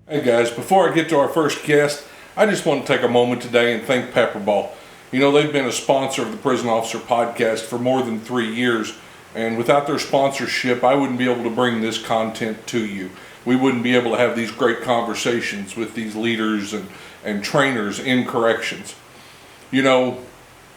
Hey guys, before I get to our first guest, I just want to take a moment today and thank Pepperball. You know, they've been a sponsor of the Prison Officer Podcast for more than 3 years, and without their sponsorship, I wouldn't be able to bring this content to you. We wouldn't be able to have these great conversations with these leaders and trainers in corrections. You know,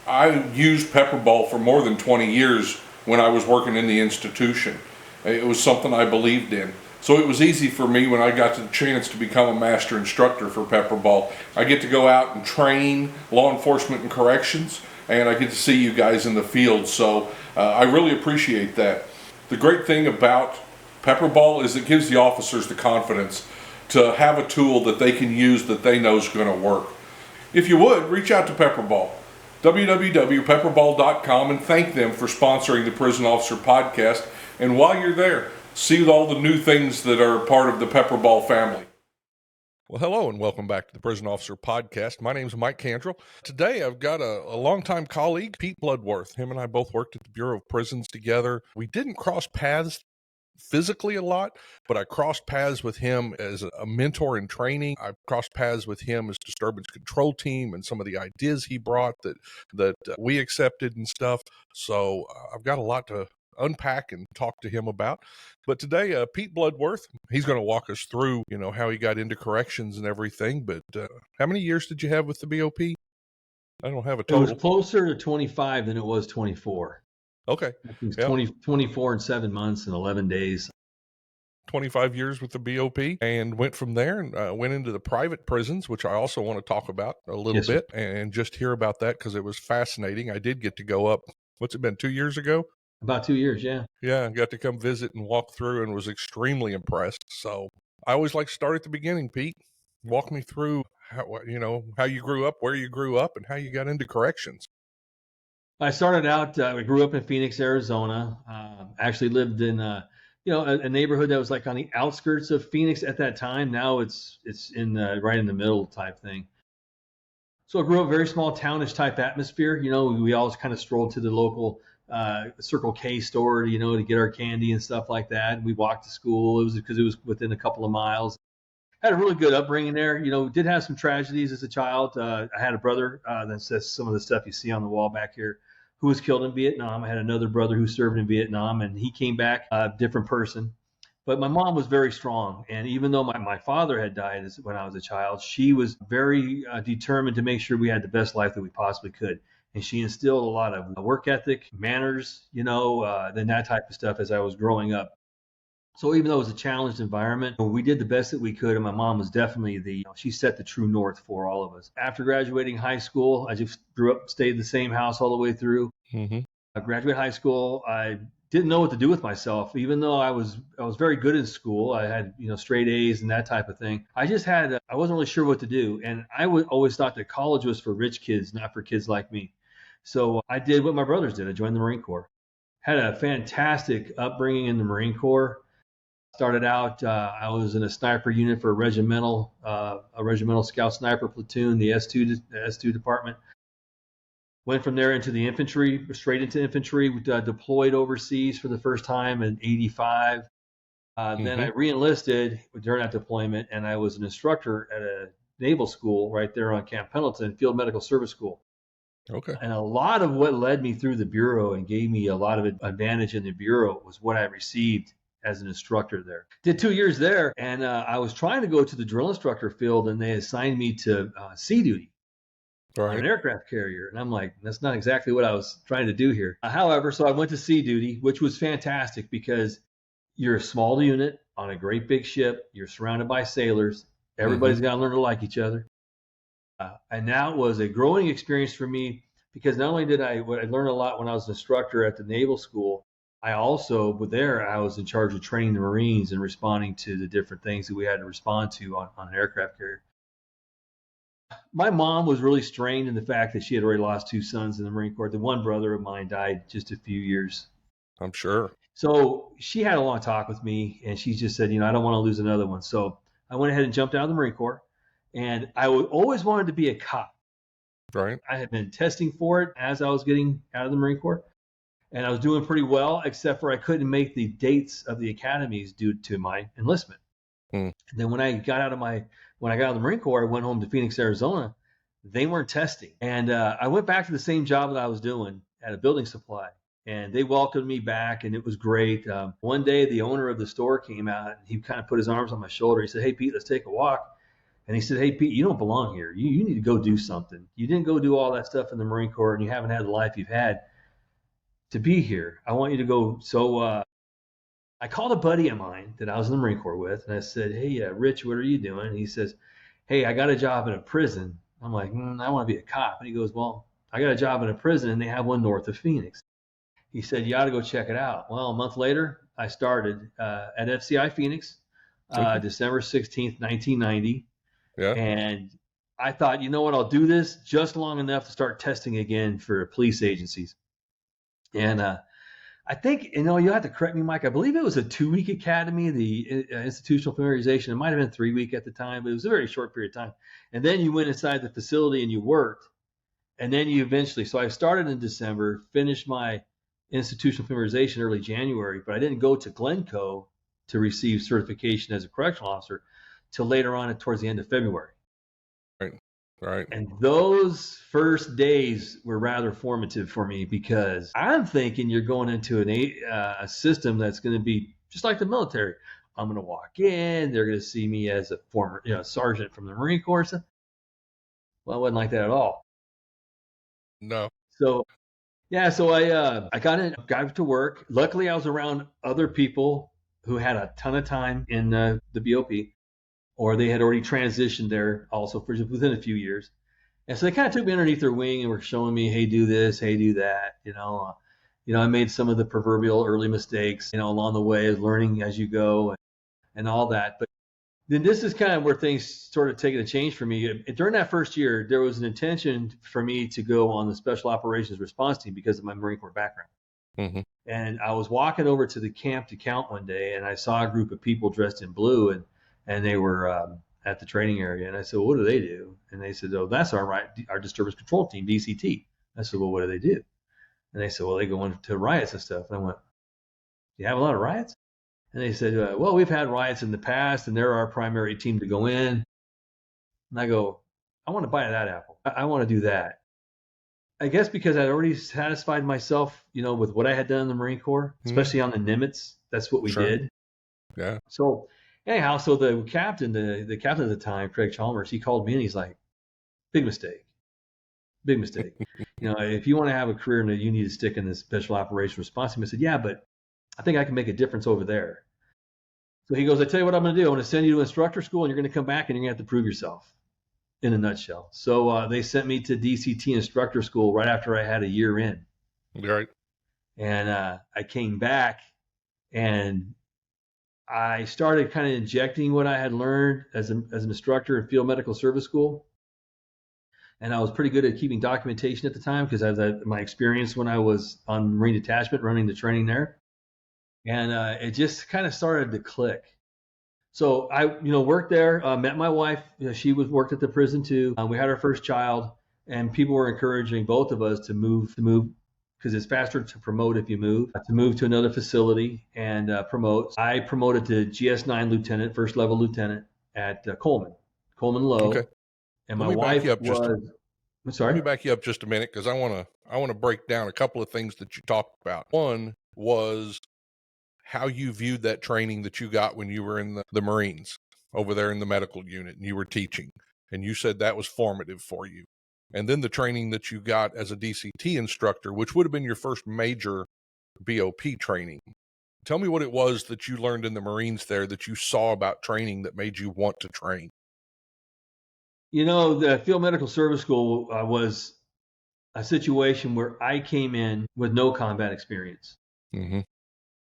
I used Pepperball for more than 20 years when I was working in the institution. It was something I believed in. So it was easy for me when I got the chance to become a master instructor for Pepperball. I get to go out and train law enforcement and corrections, and I get to see you guys in the field. So I really appreciate that. The great thing about Pepperball is it gives the officers the confidence to have a tool that they can use that they know is going to work. If you would, reach out to Pepperball, www.pepperball.com, and thank them for sponsoring the Prison Officer Podcast. And while you're there, see all the new things that are part of the Pepperball family. Well, hello and welcome back to the Prison Officer Podcast. My name is Mike Cantrell. Today I've got a longtime colleague, Pete Bludworth. Him and I both worked at the Bureau of Prisons together. We didn't cross paths physically a lot, but I crossed paths with him as a mentor in training. I crossed paths with him as disturbance control team and some of the ideas he brought that we accepted and stuff. So I've got a lot to unpack and talk to him about. But today, Pete Bludworth, he's going to walk us through, how he got into corrections and everything. But how many years did you have with the BOP? I don't have a total. It was closer to 25 than it was 24. Okay. I think it's 24 and 7 months and 11 days. 25 years with the BOP, and went from there and went into the private prisons, which I also want to talk about a little bit and just hear about that because it was fascinating. I did get to go up, what's it been, 2 years ago? About 2 years, yeah. Yeah, I got to come visit and walk through and was extremely impressed. So I always like to start at the beginning, Pete. Walk me through how you grew up, where you grew up, and how you got into corrections. I started out, I grew up in Phoenix, Arizona. Actually lived in a neighborhood that was like on the outskirts of Phoenix at that time. Now it's in right in the middle type thing. So I grew up very small townish type atmosphere. We always kind of strolled to the local Circle K store, to get our candy and stuff like that. We walked to school. It was because it was within a couple of miles. Had a really good upbringing there. Did have some tragedies as a child. I had a brother that's some of the stuff you see on the wall back here, who was killed in Vietnam. I had another brother who served in Vietnam, and he came back a different person. But my mom was very strong. And even though my father had died when I was a child, she was very determined to make sure we had the best life that we possibly could. And she instilled a lot of work ethic, manners, then that type of stuff as I was growing up. So even though it was a challenged environment, we did the best that we could. And my mom was definitely she set the true north for all of us. After graduating high school, I just grew up, stayed in the same house all the way through. Mm-hmm. I graduated high school. I didn't know what to do with myself, even though I was very good in school. I had, straight A's and that type of thing. I just had, I wasn't really sure what to do. And I always thought that college was for rich kids, not for kids like me. So I did what my brothers did. I joined the Marine Corps. Had a fantastic upbringing in the Marine Corps. Started out, I was in a sniper unit for a regimental scout sniper platoon, the S2 department. Went from there into the infantry, straight into infantry. Deployed overseas for the first time in '85. Then I re-enlisted during that deployment, and I was an instructor at a naval school right there on Camp Pendleton, Field Medical Service School. Okay. And a lot of what led me through the Bureau and gave me a lot of advantage in the Bureau was what I received as an instructor there. Did 2 years there, and I was trying to go to the drill instructor field, and they assigned me to sea duty on an aircraft carrier. And I'm like, that's not exactly what I was trying to do here. However, so I went to sea duty, which was fantastic because you're a small unit on a great big ship. You're surrounded by sailors. Everybody's got to learn to like each other. And that was a growing experience for me because not only did I learn a lot when I was an instructor at the naval school, I also, I was in charge of training the Marines and responding to the different things that we had to respond to on an aircraft carrier. My mom was really strained in the fact that she had already lost 2 sons in the Marine Corps. The one brother of mine died just a few years. I'm sure. So she had a long talk with me, and she just said, I don't want to lose another one. So I went ahead and jumped out of the Marine Corps, and I always wanted to be a cop. Right. I had been testing for it as I was getting out of the Marine Corps, and I was doing pretty well, except for I couldn't make the dates of the academies due to my enlistment. Mm. And then when I got out of the Marine Corps, I went home to Phoenix, Arizona. They weren't testing. And I went back to the same job that I was doing at a building supply. And they welcomed me back, and it was great. One day, the owner of the store came out, and he kind of put his arms on my shoulder. He said, "Hey, Pete, let's take a walk." And he said, "Hey, Pete, you don't belong here. You need to go do something. You didn't go do all that stuff in the Marine Corps, and you haven't had the life you've had to be here. I want you to go." So I called a buddy of mine that I was in the Marine Corps with, and I said, "Hey, Rich, what are you doing?" And he says, "Hey, I got a job in a prison." I'm like, "I want to be a cop." And he goes, "Well, I got a job in a prison, and they have one north of Phoenix." He said, "You ought to go check it out." Well, a month later, I started at FCI Phoenix, December 16th, 1990. Yeah. And I thought, you know what, I'll do this just long enough to start testing again for police agencies. And I think, you have to correct me, Mike, I believe it was a 2-week academy, the institutional familiarization. It might have been 3 week at the time, but it was a very short period of time. And then you went inside the facility and you worked. And then you eventually, so I started in December, finished my institutional familiarization early January, but I didn't go to Glencoe to receive certification as a correctional officer till later on towards the end of February. Right. And those first days were rather formative for me, because I'm thinking you're going into a system that's going to be just like the military. I'm going to walk in, they're going to see me as a former sergeant from the Marine Corps. Well, it wasn't like that at all. No. So I got to work. Luckily, I was around other people who had a ton of time in the BOP, or they had already transitioned there also within a few years. And so they kind of took me underneath their wing and were showing me, "Hey, do this, hey, do that." I made some of the proverbial early mistakes, along the way, learning as you go and all that. But then this is kind of where things started taking a change for me. During that first year, there was an intention for me to go on the Special Operations Response Team because of my Marine Corps background. Mm-hmm. And I was walking over to the camp to count one day, and I saw a group of people dressed in blue, and they were at the training area. And I said, "Well, what do they do?" And they said, "Oh, that's our disturbance control team, DCT." I said, "Well, what do they do?" And they said, "Well, they go into riots and stuff." And I went, "You have a lot of riots?" And they said, "Well, we've had riots in the past, and they're our primary team to go in." And I go, "I want to bite that apple. I want to do that." I guess because I'd already satisfied myself, with what I had done in the Marine Corps, especially on the Nimitz. That's what we did. Yeah. So anyhow, so the captain at the time, Craig Chalmers, he called me and he's like, "Big mistake. Big mistake. If you want to have a career, you need to stick in this special operations response team." I said, "Yeah, but I think I can make a difference over there." So he goes, "I tell you what I'm going to do. I'm going to send you to instructor school, and you're going to come back and you're going to have to prove yourself," in a nutshell. So they sent me to DCT instructor school right after I had a year in. Right. And I came back and I started kind of injecting what I had learned as an instructor in field medical service school. And I was pretty good at keeping documentation at the time because I had my experience when I was on Marine Detachment running the training there. And it just kind of started to click. So I, worked there, met my wife. She worked at the prison too. We had our first child, and people were encouraging both of us to move because it's faster to promote if you move, to move to another facility and promote. I promoted to GS9 lieutenant, first level lieutenant at Coleman Low. Okay. And my wife was. I'm sorry. Let me back you up just a minute because I want to break down a couple of things that you talked about. One was how you viewed that training that you got when you were in the Marines over there in the medical unit and you were teaching, and you said that was formative for you. And then the training that you got as a DCT instructor, which would have been your first major BOP training. Tell me what it was that you learned in the Marines there that you saw about training that made you want to train. The field medical service school was a situation where I came in with no combat experience. Mm-hmm.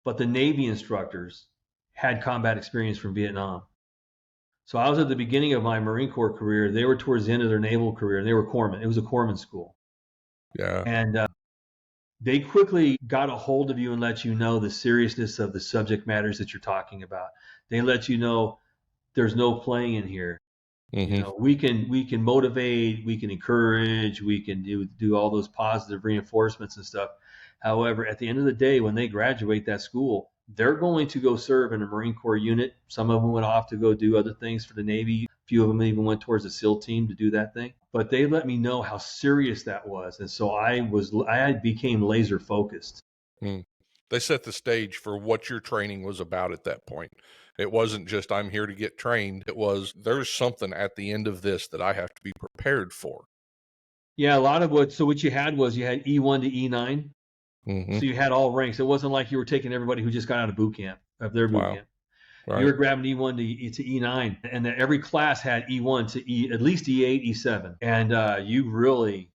But the Navy instructors had combat experience from Vietnam. So I was at the beginning of my Marine Corps career. They were towards the end of their naval career, and they were corpsmen. It was a corpsman school. Yeah. And they quickly got a hold of you and let you know the seriousness of the subject matters that you're talking about. They let you know there's no playing in here. Mm-hmm. We can motivate, we can encourage, we can do all those positive reinforcements and stuff. However, at the end of the day, when they graduate that school, they're going to go serve in a Marine Corps unit. Some of them went off to go do other things for the Navy. A few of them even went towards the SEAL team to do that thing. But they let me know how serious that was, and so I became laser focused. Mm. They set the stage for what your training was about at that point. It wasn't just I'm here to get trained. It was there's something at the end of this that I have to be prepared for. Yeah, a lot of what you had was you had E1 to E9. Mm-hmm. So you had all ranks. It wasn't like you were taking everybody who just got out of boot camp, of their boot Wow. camp. Right. You were grabbing E1 to E9, and then every class had E1 to at least E8, E7, and you really.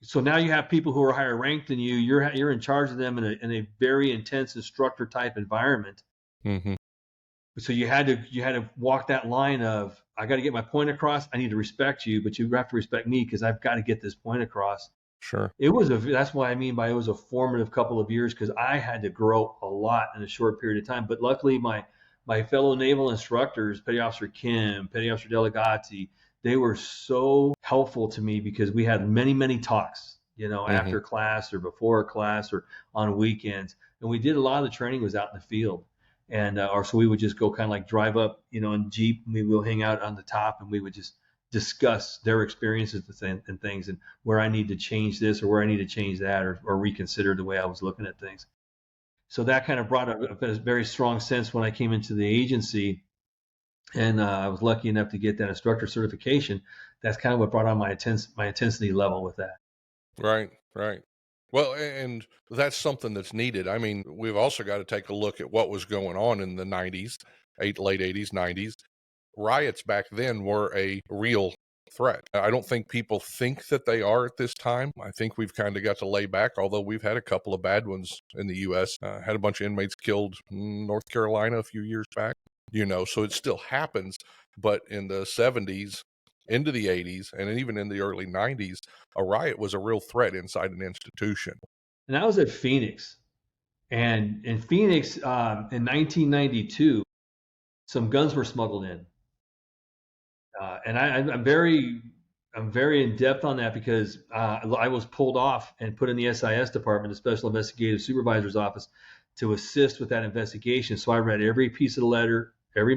So now you have people who are higher ranked than you. You're in charge of them in a very intense instructor type environment. Mm-hmm. So you had to walk that line of I got to get my point across. I need to respect you, but you have to respect me because I've got to get this point across. Sure. That's why I mean by it was a formative couple of years because I had to grow a lot in a short period of time. But luckily, my fellow naval instructors, Petty Officer Kim, Petty Officer Delegati, they were so helpful to me because we had many talks, after class or before class or on weekends, and we did a lot of the training was out in the field, and or so we would just go kind of like drive up, in Jeep, and we would hang out on the top, and we would just discuss their experiences and things and where I need to change this or where I need to change that or reconsider the way I was looking at things. So that kind of brought a very strong sense when I came into the agency, and I was lucky enough to get that instructor certification. That's kind of what brought on my intensity level with that. Right. Right. Well, and that's something that's needed. I mean, we've also got to take a look at what was going on in the 90s, late 80s, 90s. Riots back then were a real threat. I don't think people think that they are at this time. I think we've kind of got to lay back, although we've had a couple of bad ones in the U.S. Had a bunch of inmates killed in North Carolina a few years back, so it still happens. But in the 70s, into the 80s, and even in the early 90s, a riot was a real threat inside an institution. And I was at Phoenix, and in Phoenix in 1992, some guns were smuggled in. And I'm very in depth on that because I was pulled off and put in the SIS department, the Special Investigative Supervisor's Office, to assist with that investigation. So I read every piece of the letter, every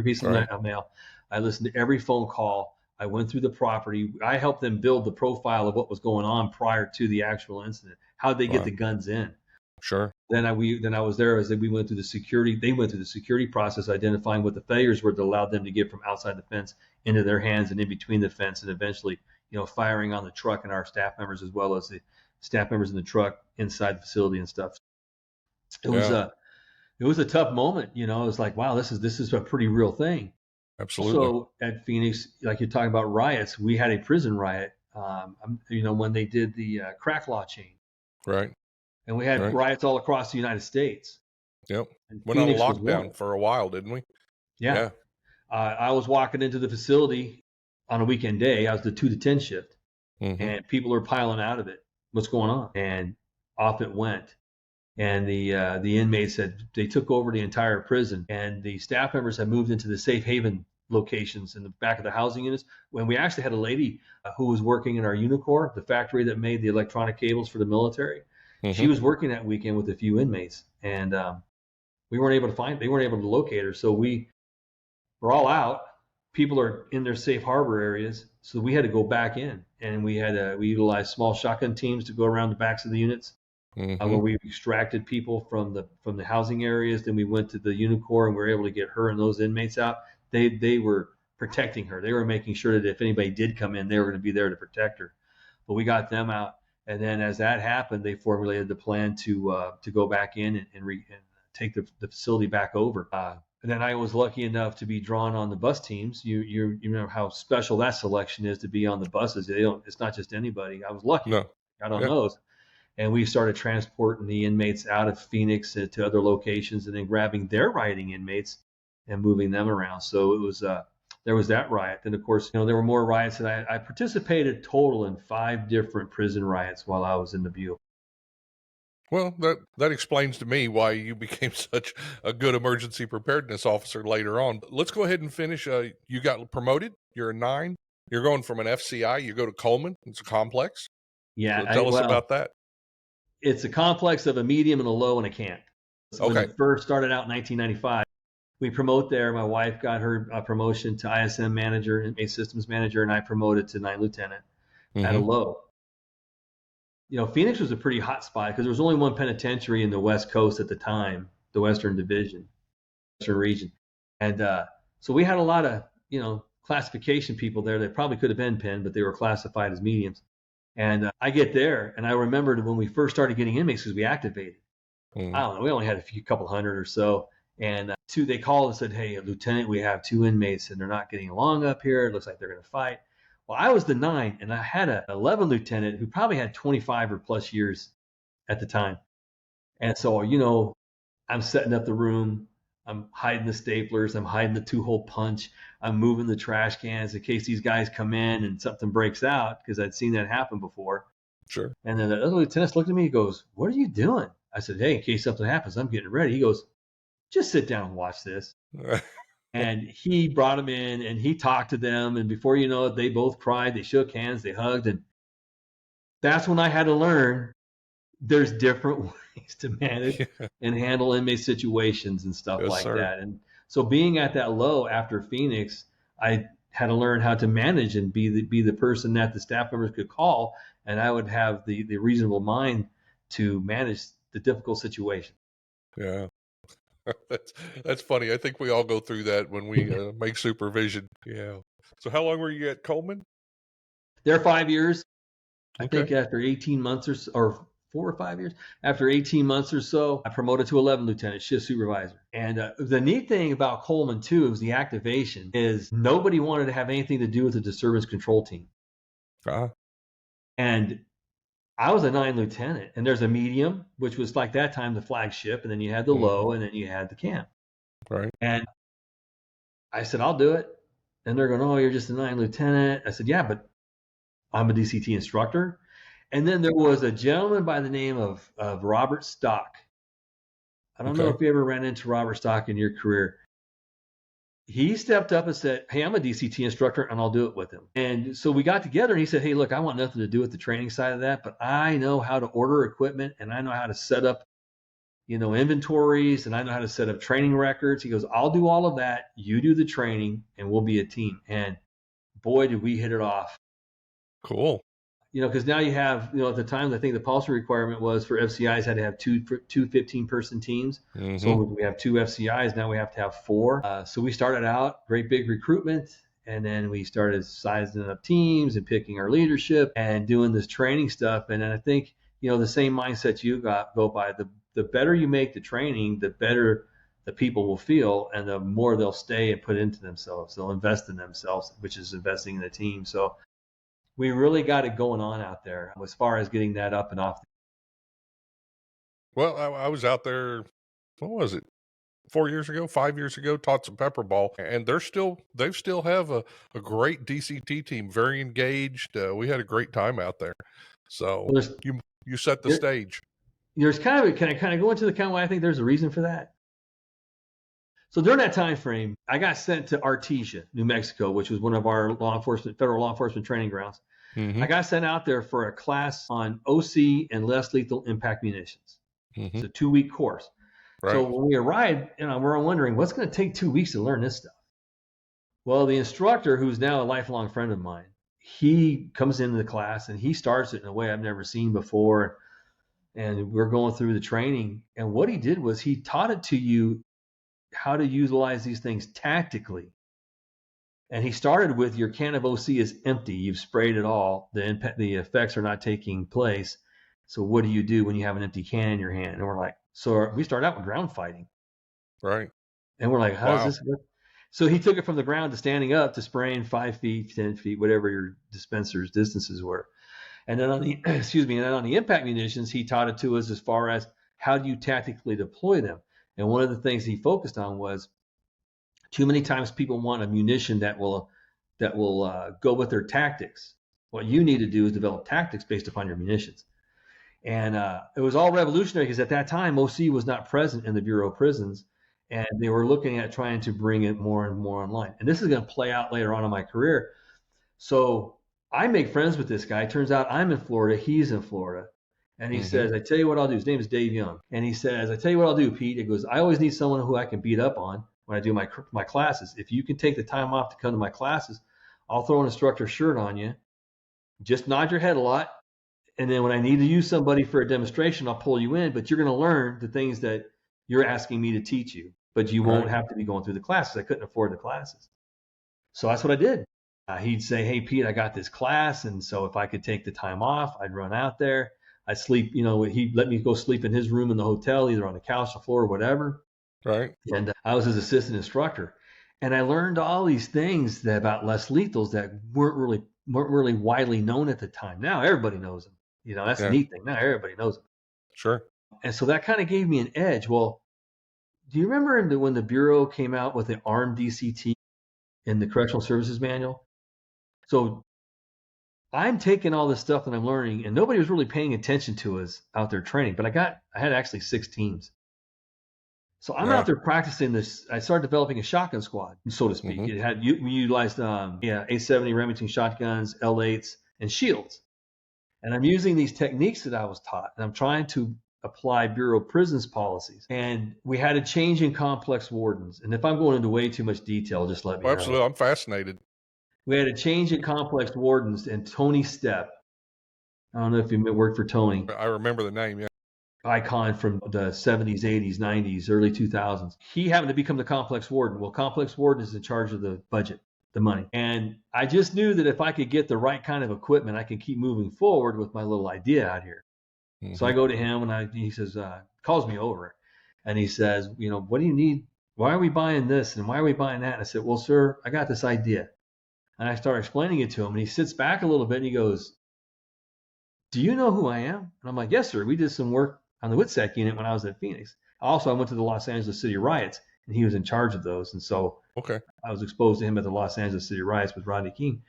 piece of mail. I listened to every phone call. I went through the property. I helped them build the profile of what was going on prior to the actual incident. How they get the guns in. Sure. Then I was there as we went through the security. They went through the security process, identifying what the failures were that allowed them to get from outside the fence into their hands and in between the fence, and eventually, firing on the truck and our staff members as well as the staff members in the truck inside the facility and stuff. It was a tough moment. It was like, wow, this is a pretty real thing. Absolutely. So at Phoenix, like you're talking about riots, we had a prison riot. When they did the crack law change. Right. And we had riots all across the United States. Yep. Went on a lockdown for a while, didn't we? Yeah. I was walking into the facility on a weekend day. I was the 2 to 10 shift, and people are piling out of it. What's going on? And off it went. And the inmates they took over the entire prison, and the staff members had moved into the safe haven locations in the back of the housing units. When we actually had a lady who was working in our Unicorp, the factory that made the electronic cables for the military. She was working that weekend with a few inmates, and they weren't able to locate her. So we're all out. People are in their safe harbor areas. So we had to go back in, and we utilized small shotgun teams to go around the backs of the units, where we extracted people from the housing areas. Then we went to the Unicorp, and we were able to get her and those inmates out. They were protecting her. They were making sure that if anybody did come in, they were going to be there to protect her. But we got them out. And then as that happened, they formulated the plan to go back in and take the facility back over. And then I was lucky enough to be drawn on the bus teams. You know how special that selection is to be on the buses. It's not just anybody. I was lucky. No. Got on those. And we started transporting the inmates out of Phoenix to other locations, and then grabbing their rioting inmates and moving them around. So it was there was that riot. Then, of course, there were more riots, and I participated total in 5 different prison riots while I was in the Bureau. Well, that explains to me why you became such a good emergency preparedness officer later on. Let's go ahead and finish. You got promoted. You're a 9. You're going from an FCI. You go to Coleman. It's a complex. Yeah. So tell us about that. It's a complex of a medium and a low and a camp. So when Okay. it first started out in 1995, we promote there. My wife got her promotion to ISM manager, inmate systems manager, and I promoted to 9th lieutenant at a Mm-hmm. low. Phoenix was a pretty hot spot because there was only one penitentiary in the West Coast at the time, the Western Division, Western region. And so we had a lot of, classification people there that probably could have been pen, but they were classified as mediums. And I get there, and I remembered when we first started getting inmates because we activated. Mm-hmm. I don't know, we only had a couple hundred or so. And they called and said, hey, Lieutenant, we have 2 inmates and they're not getting along up here. It looks like they're going to fight. Well, I was the 9, and I had an 11 lieutenant who probably had 25 or plus years at the time. And so, I'm setting up the room. I'm hiding the staplers. I'm hiding the 2-hole punch. I'm moving the trash cans in case these guys come in and something breaks out, because I'd seen that happen before. Sure. And then the other lieutenant looked at me. He goes, what are you doing? I said, hey, in case something happens, I'm getting ready. He goes, just sit down and watch this. And he brought them in and he talked to them. And before you know it, they both cried. They shook hands. They hugged. And that's when I had to learn there's different ways to manage and handle inmate situations and stuff like that. And so being at that low after Phoenix, I had to learn how to manage and be the person that the staff members could call. And I would have the reasonable mind to manage the difficult situation. Yeah. That's funny. I think we all go through that when we make supervision. Yeah. So how long were you at Coleman? There 5 years. I Okay. think after 18 months or 4 or 5 years, after 18 months or so, I promoted to 11 lieutenant, shift supervisor. And the neat thing about Coleman too, was the activation, is nobody wanted to have anything to do with the disturbance control team. And I was a 9 lieutenant, and there's a medium, which was like that time the flagship, and then you had the low, and then you had the camp. Right. And I said, I'll do it. And they're going, oh, you're just a 9 lieutenant. I said, yeah, but I'm a DCT instructor. And then there was a gentleman by the name of Robert Stock. I don't know if you ever ran into Robert Stock in your career. He stepped up and said, hey, I'm a DCT instructor and I'll do it with him. And so we got together and he said, hey, look, I want nothing to do with the training side of that, but I know how to order equipment and I know how to set up, inventories, and I know how to set up training records. He goes, I'll do all of that. You do the training and we'll be a team. And boy, did we hit it off. Cool. Because now you have, at the time, I think the policy requirement was for FCIs had to have two 15-person teams. Mm-hmm. So we have 2 FCIs. Now we have to have 4. So we started out great big recruitment, and then we started sizing up teams and picking our leadership and doing this training stuff. And then I think, the same mindset you go by, the better you make the training, the better the people will feel, and the more they'll stay and put into themselves. They'll invest in themselves, which is investing in the team. So we really got it going on out there as far as getting that up and off. Well, I was out there, what was it, 4 years ago, 5 years ago, taught some pepper ball, and they still have a great DCT team, very engaged. We had a great time out there. So you set the stage. There's can I go into the kind of why I think there's a reason for that? So during that time frame, I got sent to Artesia, New Mexico, which was one of our federal law enforcement training grounds. Mm-hmm. I got sent out there for a class on OC and less lethal impact munitions. Mm-hmm. It's a 2-week course. Right. So when we arrived, we're wondering what's going to take 2 weeks to learn this stuff. Well, the instructor, who's now a lifelong friend of mine, he comes into the class and he starts it in a way I've never seen before. And we're going through the training. And what he did was he taught it to you how to utilize these things tactically. And he started with your can of OC is empty. You've sprayed it all. The effects are not taking place. So what do you do when you have an empty can in your hand? And we're like, so we start out with ground fighting. Right. And we're like, how does this work? So he took it from the ground to standing up to spraying 5 feet, 10 feet, whatever your dispenser's distances were. And then on the impact munitions, he taught it to us as far as how do you tactically deploy them. And one of the things he focused on was too many times people want a munition that will go with their tactics. What you need to do is develop tactics based upon your munitions. And it was all revolutionary because at that time, OC was not present in the Bureau of Prisons, and they were looking at trying to bring it more and more online. And this is going to play out later on in my career. So I make friends with this guy. It turns out I'm in Florida. He's in Florida. And he says, I tell you what I'll do. His name is Dave Young. And he says, I tell you what I'll do, Pete. He goes, I always need someone who I can beat up on when I do my classes. If you can take the time off to come to my classes, I'll throw an instructor shirt on you. Just nod your head a lot. And then when I need to use somebody for a demonstration, I'll pull you in. But you're going to learn the things that you're asking me to teach you. But you won't have to be going through the classes. I couldn't afford the classes. So that's what I did. He'd say, hey, Pete, I got this class. And so if I could take the time off, I'd run out there. I'd sleep, he'd let me go sleep in his room in the hotel, either on the couch, the floor, or whatever. Right. And I was his assistant instructor. And I learned all these things about less lethals that weren't really widely known at the time. Now everybody knows them. That's the neat thing. Now everybody knows them. Sure. And so that kind of gave me an edge. Well, do you remember when the Bureau came out with the ARM DCT in the Correctional Services Manual? So I'm taking all this stuff that I'm learning, and nobody was really paying attention to us out there training, but I had actually 6 teams. So I'm out there practicing this. I started developing a shotgun squad, so to speak. We utilized 870 Remington shotguns, L8s, and shields. And I'm using these techniques that I was taught, and I'm trying to apply Bureau of Prisons policies. And we had a change in complex wardens. And if I'm going into way too much detail, just let me know. Absolutely. I'm fascinated. We had a change in complex wardens, and Tony Stepp, I don't know if you worked for Tony. I remember the name, yeah. Icon from the 70s, 80s, 90s, early 2000s. He happened to become the complex warden. Well, complex warden is in charge of the budget, the money. And I just knew that if I could get the right kind of equipment, I could keep moving forward with my little idea out here. So I go to him, and he says, calls me over, and he says, what do you need? Why are we buying this? And why are we buying that? And I said, well, sir, I got this idea. And I started explaining it to him, and he sits back a little bit, and he goes, do you know who I am? And I'm like, yes, sir. We did some work on the WITSEC unit when I was at Phoenix. Also, I went to the Los Angeles City riots, and he was in charge of those. And so I was exposed to him at the Los Angeles City riots with Rodney King.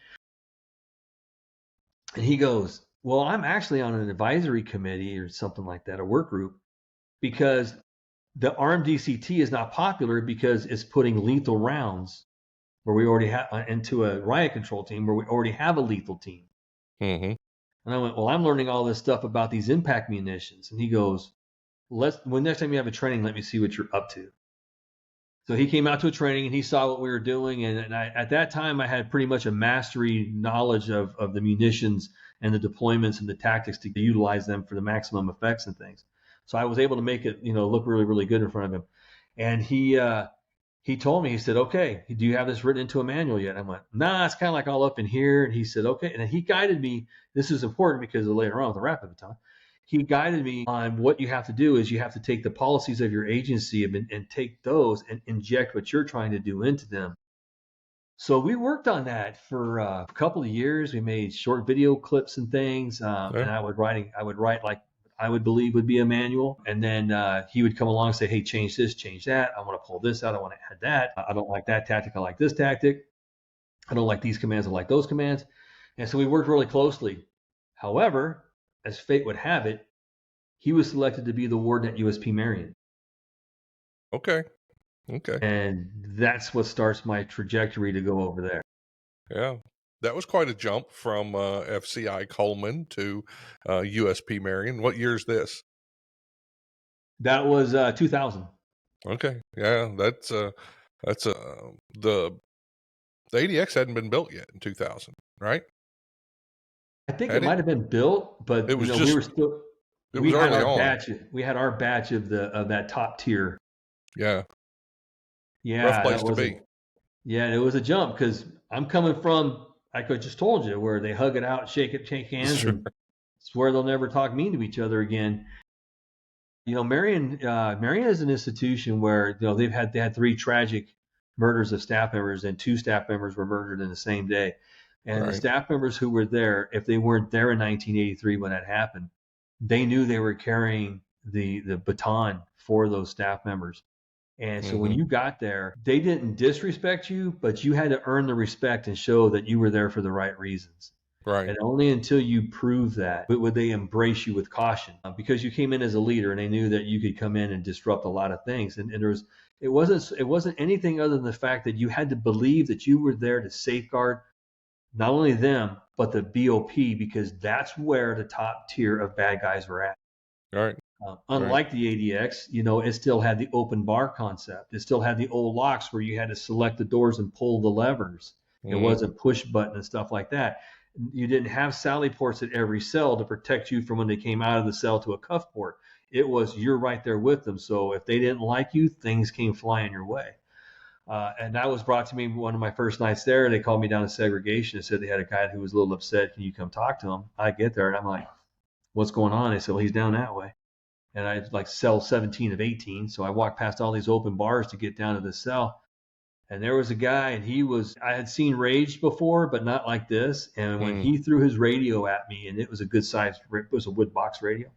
And he goes, well, I'm actually on an advisory committee or something like that, a work group, because the ARM DCT is not popular because it's putting lethal rounds where we already have into a riot control team where we already have a lethal team. And I went, well, I'm learning all this stuff about these impact munitions. And he goes, when next time you have a training, let me see what you're up to. So he came out to a training, and he saw what we were doing. And at that time, I had pretty much a mastery knowledge of the munitions and the deployments and the tactics to utilize them for the maximum effects and things. So I was able to make it, look really, really good in front of him. And he told me, he said, okay, do you have this written into a manual yet? I went, nah, it's kind of like all up in here. And he said, okay. And he guided me. This is important because later on with the rapid baton, he guided me on what you have to do is you have to take the policies of your agency and take those and inject what you're trying to do into them. So we worked on that for a couple of years. We made short video clips and things. And I would write like I would believe would be a manual. And then he would come along and say, hey, change this, change that. I want to pull this out. I want to add that. I don't like that tactic. I like this tactic. I don't like these commands. I like those commands. And so we worked really closely. However, as fate would have it, he was selected to be the warden at USP Marion. Okay. And that's what starts my trajectory to go over there. Yeah. That was quite a jump from FCI Coleman to USP Marion. What year is this? That was 2000. Okay. Yeah, that's the ADX hadn't been built yet in 2000, right? I think it might have been built, but it was we were still. We had our batch. We had our batch of that top tier. Yeah. Yeah. Rough place to be. It was a jump because I'm coming from, like I just told you, where they hug it out, shake hands, Sure. and swear they'll never talk mean to each other again. Marion is an institution where they had 3 tragic murders of staff members, and 2 staff members were murdered in the same day. And the staff members who were there, if they weren't there in 1983 when that happened, they knew they were carrying the baton for those staff members. And so when you got there, they didn't disrespect you, but you had to earn the respect and show that you were there for the right reasons. Right. And only until you prove that would they embrace you with caution, because you came in as a leader and they knew that you could come in and disrupt a lot of things. And it wasn't anything other than the fact that you had to believe that you were there to safeguard not only them, but the BOP, because that's where the top tier of bad guys were at. All right. Right. Unlike the ADX, it still had the open bar concept. It still had the old locks where you had to select the doors and pull the levers. It Mm-hmm. wasn't push button and stuff like that. You didn't have Sally ports at every cell to protect you from when they came out of the cell to a cuff port. It was you're right there with them. So if they didn't like you, things came flying your way. And that was brought to me one of my first nights there. They called me down to segregation and said they had a guy who was a little upset. Can you come talk to him? I get there and I'm like, what's going on? They said, well, he's down that way. And I like cell 17 of 18. So I walked past all these open bars to get down to the cell. And there was a guy, and I had seen Rage before, but not like this. And when he threw his radio at me, and it was a good size, it was a wood box radio.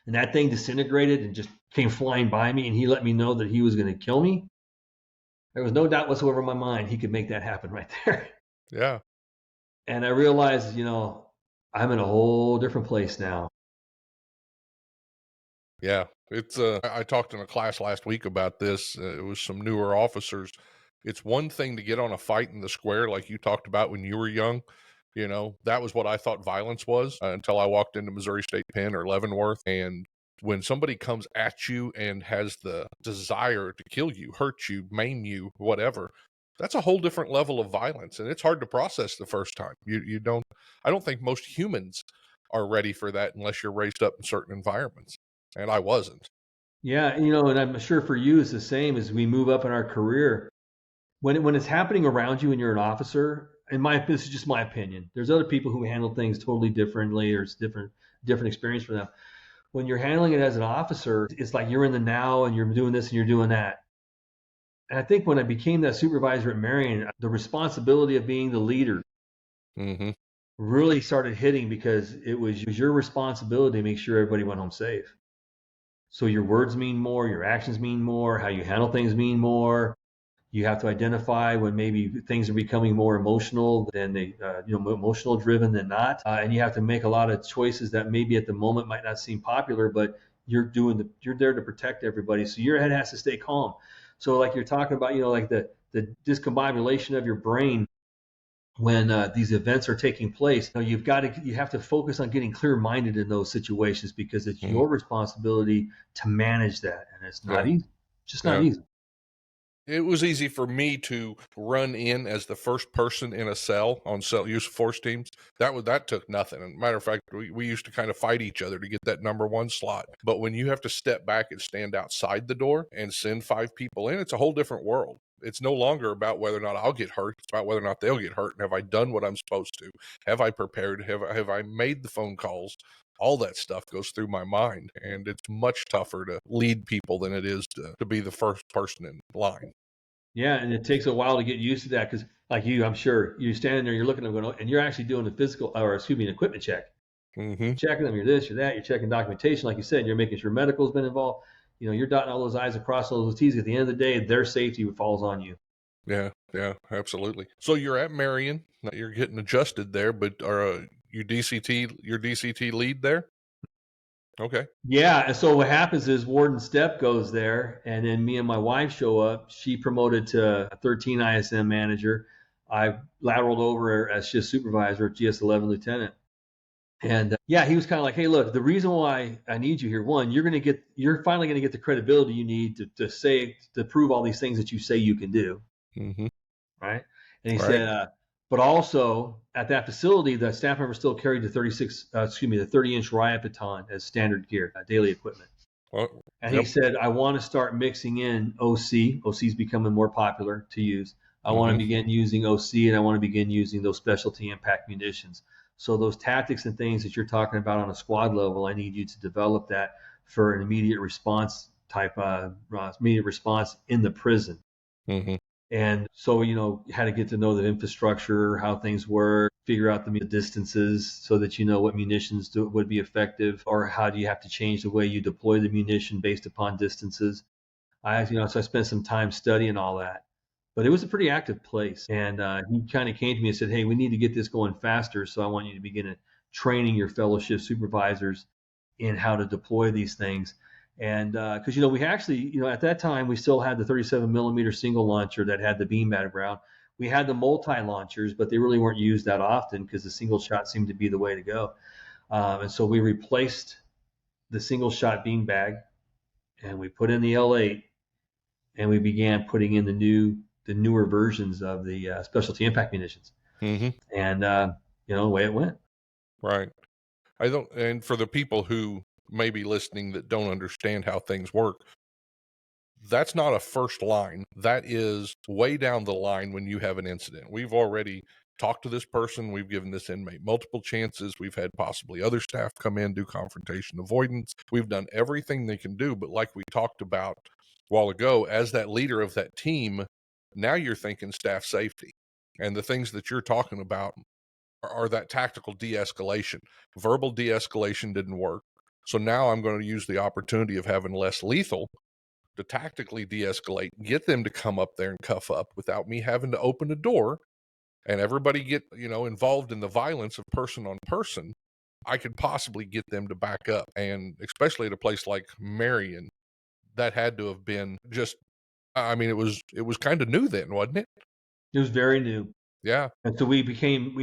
And that thing disintegrated and just came flying by me, and he let me know that he was going to kill me. There was no doubt whatsoever in my mind he could make that happen right there. Yeah. And I realized, I'm in a whole different place now. Yeah, it's I talked in a class last week about this. It was some newer officers. It's one thing to get on a fight in the square like you talked about when you were young. That was what I thought violence was until I walked into Missouri State Pen or Leavenworth. And when somebody comes at you and has the desire to kill you, hurt you, maim you, whatever, that's a whole different level of violence. And it's hard to process the first time. I don't think most humans are ready for that unless you're raised up in certain environments. And I wasn't. Yeah, and I'm sure for you it's the same as we move up in our career. When it's happening around you and you're an officer, this is just my opinion. There's other people who handle things totally differently, or it's different experience for them. When you're handling it as an officer, it's like you're in the now and you're doing this and you're doing that. And I think when I became that supervisor at Marion, the responsibility of being the leader really started hitting, because it was your responsibility to make sure everybody went home safe. So your words mean more, your actions mean more, how you handle things mean more. You have to identify when maybe things are becoming more emotional than emotional driven than not. And you have to make a lot of choices that maybe at the moment might not seem popular, but you're there to protect everybody. So your head has to stay calm. So like you're talking about, like the discombobulation of your brain when these events are taking place, you have to focus on getting clear-minded in those situations, because it's your responsibility to manage that, and it's not easy. Just not easy. It was easy for me to run in as the first person in a cell on cell use of force teams. That took nothing. And matter of fact, we used to kind of fight each other to get that number one slot. But when you have to step back and stand outside the door and send 5 people in, it's a whole different world. It's no longer about whether or not I'll get hurt. It's about whether or not they'll get hurt. And have I done what I'm supposed to? Have I prepared? Have I made the phone calls? All that stuff goes through my mind, and it's much tougher to lead people than it is to be the first person in line. Yeah, and it takes a while to get used to that, because like you, I'm sure you're standing there, you're looking at them, and you're actually doing an equipment check. Checking them, you're this, you're that, you're checking documentation, like you said, you're making sure medical's been involved. You're dotting all those I's across all those T's. At the end of the day, their safety falls on you. Yeah, absolutely. So you're at Marion, you're getting adjusted there, but are your DCT lead there? Okay. Yeah, and so what happens is Warden Stepp goes there, and then me and my wife show up. She promoted to a 13 ISM manager. I lateraled over as shift supervisor, GS11 lieutenant. And he was kind of like, hey, look, the reason why I need you here, one, you're finally going to get the credibility you need to prove all these things that you say you can do. Right. And he said, but also at that facility, the staff member still carried the 30-inch riot baton as standard gear, daily equipment. And he said, I want to start mixing in OC. OC is becoming more popular to use. I want to begin using OC, and I want to begin using those specialty impact munitions. So those tactics and things that you're talking about on a squad level, I need you to develop that for an immediate response in the prison. And so, how to get to know the infrastructure, how things work, figure out the distances so that you know what munitions would be effective, or how do you have to change the way you deploy the munition based upon distances. So I spent some time studying all that. But it was a pretty active place. And he kind of came to me and said, hey, we need to get this going faster. So I want you to begin training your fellowship supervisors in how to deploy these things. And because, we actually, at that time, we still had the 37 millimeter single launcher that had the beam background. We had the multi-launchers, but they really weren't used that often because the single shot seemed to be the way to go. And so we replaced the single shot beanbag, and we put in the L8, and we began putting in the newer versions of the specialty impact munitions. Mm-hmm. And the way it went. Right. I don't, and for the people who may be listening that don't understand how things work, that's not a first line. That is way down the line when you have an incident. We've already talked to this person. We've given this inmate multiple chances. We've had possibly other staff come in, do confrontation avoidance. We've done everything they can do. But like we talked about a while ago, as that leader of that team, now you're thinking staff safety. And the things that you're talking about are that tactical de-escalation. Verbal de-escalation didn't work. So now I'm going to use the opportunity of having less lethal to tactically de-escalate, get them to come up there and cuff up without me having to open the door and everybody get, involved in the violence of person on person. I could possibly get them to back up. And especially at a place like Marion, that had to have been just, it was kind of new then, wasn't it? It was very new. Yeah. And so we became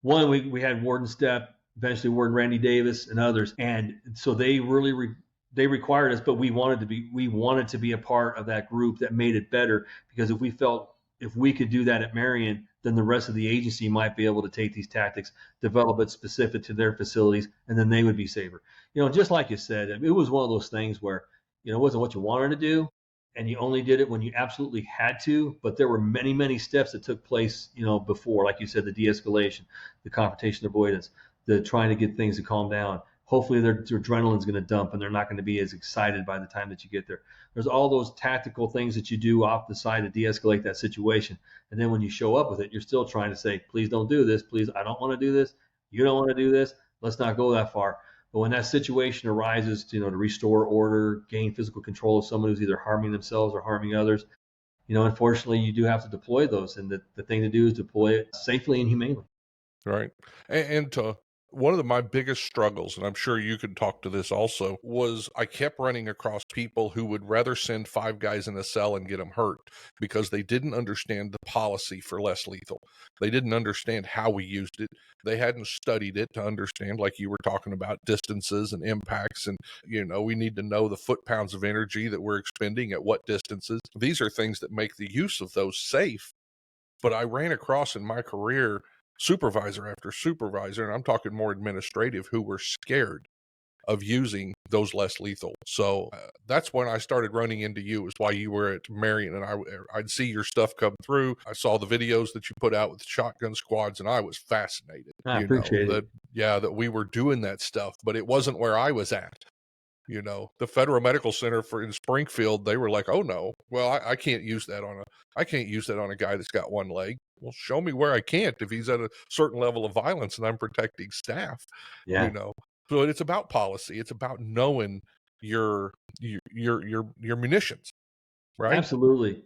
one. We had Warden Stepp, eventually Warden Randy Davis, and others. And so they really they required us, but we wanted to be a part of that group that made it better, because if we could do that at Marion, then the rest of the agency might be able to take these tactics, develop it specific to their facilities, and then they would be safer. Just like you said, it was one of those things where, it wasn't what you wanted to do, and you only did it when you absolutely had to. But there were many, many steps that took place, before, like you said, the de-escalation, the confrontation avoidance, the trying to get things to calm down. Hopefully their adrenaline's going to dump and they're not going to be as excited by the time that you get there. There's all those tactical things that you do off the side to de-escalate that situation. And then when you show up with it, you're still trying to say, please don't do this. Please, I don't want to do this. You don't want to do this. Let's not go that far. But when that situation arises, to restore order, gain physical control of someone who's either harming themselves or harming others, unfortunately, you do have to deploy those. And the thing to do is deploy it safely and humanely. Right. And one of my biggest struggles, and I'm sure you could talk to this also, was I kept running across people who would rather send 5 guys in a cell and get them hurt because they didn't understand the policy for less lethal. They didn't understand how we used it. They hadn't studied it to understand, like you were talking about, distances and impacts. And, we need to know the foot-pounds of energy that we're expending at what distances. These are things that make the use of those safe. But I ran across in my career supervisor after supervisor, and I'm talking more administrative, who were scared of using those less lethal. So that's when I started running into you, is why you were at Marion, and I'd see your stuff come through. I saw the videos that you put out with shotgun squads, and I was fascinated. I appreciate it. That we were doing that stuff, but it wasn't where I was at. The Federal Medical Center in Springfield, they were like, oh no, well, I can't use that on a guy that's got one leg. Well, show me where I can't if he's at a certain level of violence and I'm protecting staff. Yeah. So it's about policy. It's about knowing your munitions, right? Absolutely.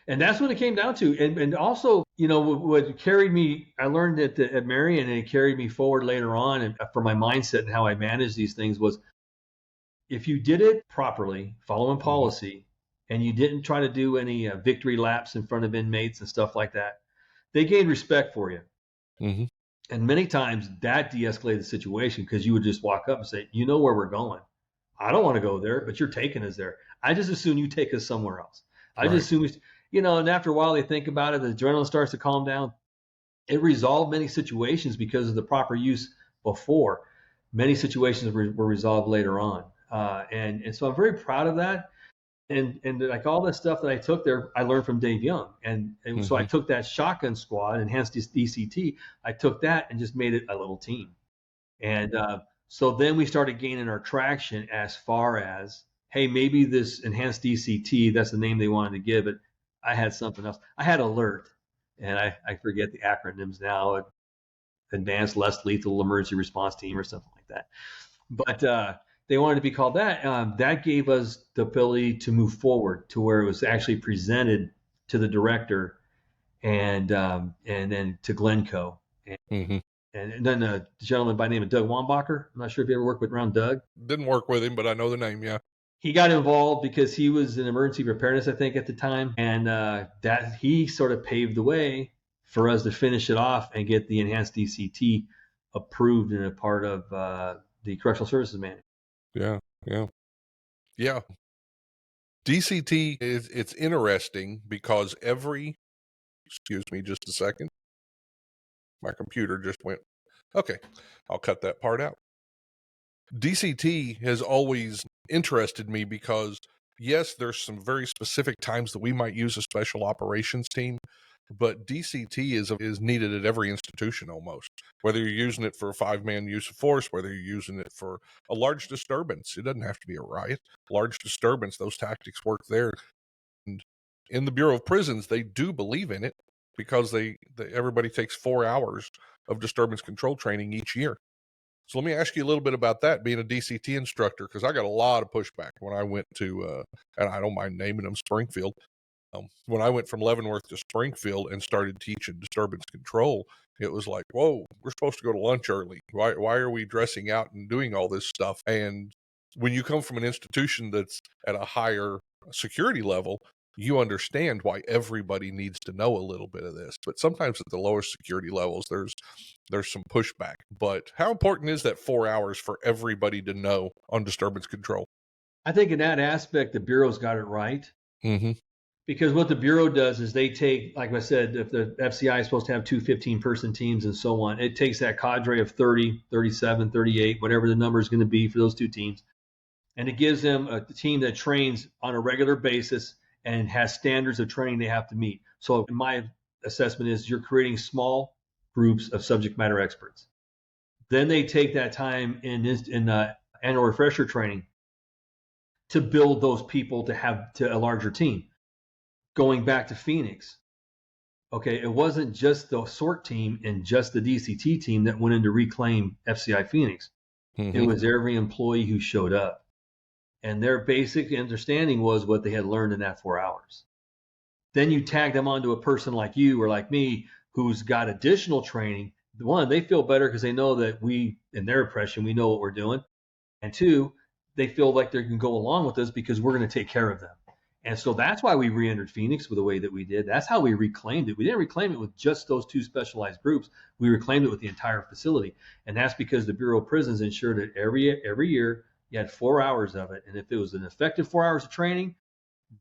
And that's what it came down to. And also, what carried me, I learned at Marion, and it carried me forward later on, and for my mindset and how I manage these things, was if you did it properly, following policy, and you didn't try to do any victory laps in front of inmates and stuff like that, they gained respect for you. Mm-hmm. And many times that de-escalated the situation, because you would just walk up and say, you know where we're going. I don't want to go there, but you're taking us there. I just assume you take us somewhere else. I just assume, and after a while they think about it, the adrenaline starts to calm down. It resolved many situations because of the proper use before. Many situations were resolved later on. And so I'm very proud of that. And like all the stuff that I took there, I learned from Dave Young. And so I took that shotgun squad, enhanced DCT, I took that and just made it a little team. And so then we started gaining our traction as far as, hey, maybe this enhanced DCT, that's the name they wanted to give it. I had something else. I had alert, and I forget the acronyms now, Advanced Less Lethal Emergency Response Team or something like that. But they wanted to be called that. That gave us the ability to move forward to where it was actually presented to the director and then to Glencoe. And then a gentleman by the name of Doug Wambacher. I'm not sure if you ever worked around Doug. Didn't work with him, but I know the name, yeah. He got involved because he was in emergency preparedness, I think, at the time. And that he sort of paved the way for us to finish it off and get the enhanced DCT approved and a part of the Correctional Services Manual. Yeah. Yeah. Yeah. DCT it's interesting because excuse me just a second. My computer just went, okay, I'll cut that part out. DCT has always interested me because, yes, there's some very specific times that we might use a special operations team, but DCT is needed at every institution almost. Whether you're using it for a 5-man use of force, whether you're using it for a large disturbance, it doesn't have to be a riot. Large disturbance, those tactics work there. And in the Bureau of Prisons, they do believe in it because everybody takes 4 hours of disturbance control training each year. So let me ask you a little bit about that, being a DCT instructor, because I got a lot of pushback when I went to, and I don't mind naming them, Springfield. When I went from Leavenworth to Springfield and started teaching disturbance control, it was like, whoa, we're supposed to go to lunch early. Why are we dressing out and doing all this stuff? And when you come from an institution that's at a higher security level, you understand why everybody needs to know a little bit of this. But sometimes at the lower security levels, there's some pushback. But how important is that 4 hours for everybody to know on disturbance control? I think in that aspect, the Bureau's got it right. Mm-hmm. Because what the Bureau does is they take, like I said, if the FCI is supposed to have two 15-person teams and so on, it takes that cadre of 30, 37, 38, whatever the number is going to be for those two teams, and it gives them a team that trains on a regular basis and has standards of training they have to meet. So my assessment is you're creating small groups of subject matter experts. Then they take that time in annual refresher training to build those people to have to a larger team. Going back to Phoenix, okay, it wasn't just the SORT team and just the DCT team that went in to reclaim FCI Phoenix. Mm-hmm. It was every employee who showed up. And their basic understanding was what they had learned in that 4 hours. Then you tag them onto a person like you or like me who's got additional training. One, they feel better because they know that we, in their impression, we know what we're doing. And two, they feel like they can go along with us because we're going to take care of them. And so that's why we re-entered Phoenix with the way that we did. That's how we reclaimed it. We didn't reclaim it with just those two specialized groups. We reclaimed it with the entire facility. And that's because the Bureau of Prisons ensured that every year you had 4 hours of it. And if it was an effective 4 hours of training,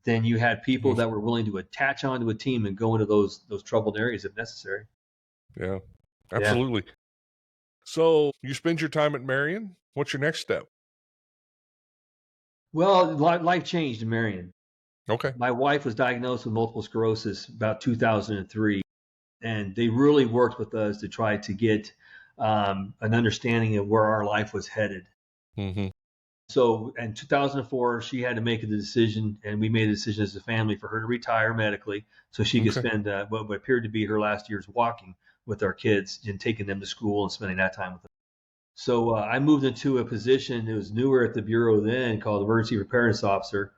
then you had people that were willing to attach onto a team and go into those troubled areas if necessary. Yeah, absolutely. Yeah. So you spend your time at Marion. What's your next step? Well, life changed in Marion. Okay. My wife was diagnosed with multiple sclerosis about 2003, and they really worked with us to try to get an understanding of where our life was headed. Mm-hmm. So in 2004, she had to make a decision, and we made a decision as a family for her to retire medically so she could spend what appeared to be her last years walking with our kids and taking them to school and spending that time with them. So I moved into a position that was newer at the Bureau then called Emergency Preparedness Officer.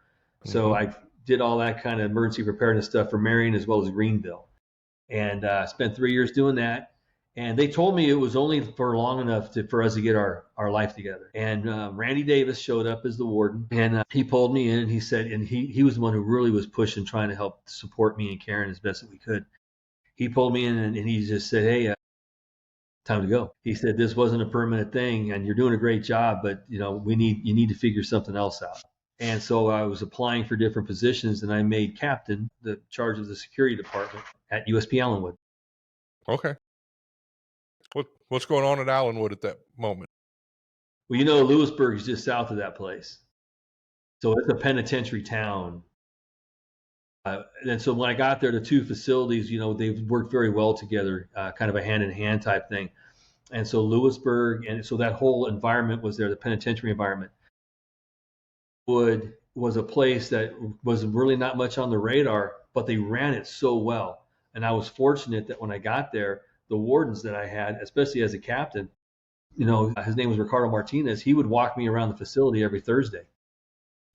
So I did all that kind of emergency preparedness stuff for Marion as well as Greenville. And spent 3 years doing that. And they told me it was only for long enough for us to get our life together. And Randy Davis showed up as the warden, and he pulled me in, and he said, and he was the one who really was pushing, trying to help support me and Karen as best that we could. He pulled me in, and he just said, hey, time to go. He said, this wasn't a permanent thing, and you're doing a great job, but you need to figure something else out. And so I was applying for different positions, and I made captain, the charge of the security department at USP Allenwood. Okay. What's going on at Allenwood at that moment? Well, Lewisburg is just south of that place. So it's a penitentiary town. And so when I got there, the two facilities, they've worked very well together, kind of a hand-in-hand type thing. And so Lewisburg, and so that whole environment was there, the penitentiary environment. Wood was a place that was really not much on the radar, but they ran it so well. And I was fortunate that when I got there, the wardens that I had, especially as a captain, his name was Ricardo Martinez. He would walk me around the facility every Thursday,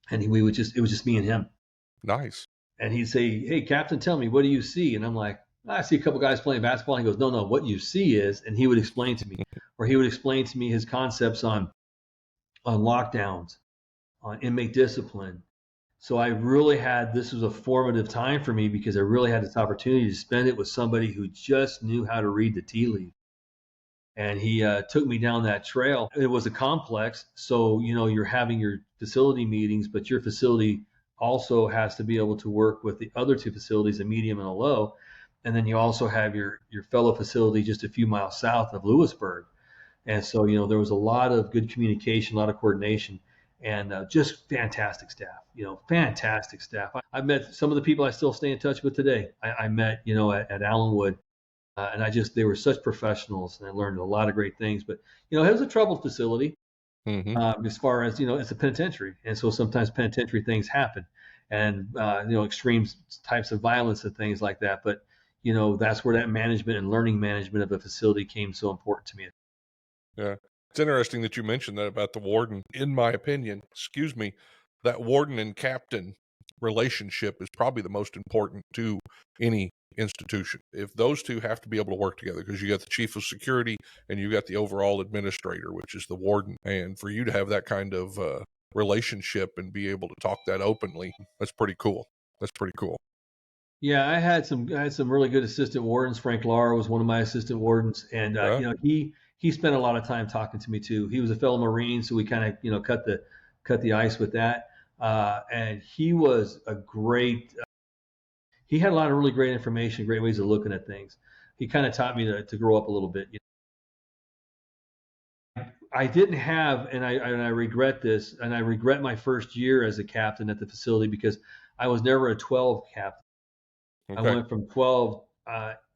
and it was just me and him. Nice. And he'd say, "Hey, Captain, tell me, what do you see?" And I'm like, "I see a couple guys playing basketball." And he goes, "No, what you see is," and he would explain to me, or he would explain to me his concepts on lockdowns, on inmate discipline. So I really this was a formative time for me because I really had this opportunity to spend it with somebody who just knew how to read the tea leaf. and he took me down that trail. It was a complex, so you're having your facility meetings, but your facility also has to be able to work with the other two facilities, a medium and a low, and then you also have your fellow facility just a few miles south of Lewisburg. And so there was a lot of good communication, a lot of coordination, and just fantastic staff. Fantastic staff. I met some of the people I still stay in touch with today. I met at Allenwood. And they were such professionals, and I learned a lot of great things. But it was a troubled facility as far as it's a penitentiary, and so sometimes penitentiary things happen, and extreme types of violence and things like that. But that's where that management and learning management of a facility came so important to me. Yeah. It's interesting that you mentioned that about the warden. In my opinion, that warden and captain relationship is probably the most important to any institution. If those two have to be able to work together, because you got the chief of security and you got the overall administrator, which is the warden, and for you to have that kind of relationship and be able to talk that openly, that's pretty cool. That's pretty cool. Yeah, I had some really good assistant wardens. Frank Lara was one of my assistant wardens, and he spent a lot of time talking to me too. He was a fellow Marine, so we kind of cut the ice with that. And he was a great. He had a lot of really great information, great ways of looking at things. He kind of taught me to grow up a little bit. I didn't have, and I regret this, and I regret my first year as a captain at the facility because I was never a 12 captain. Okay. I went from 12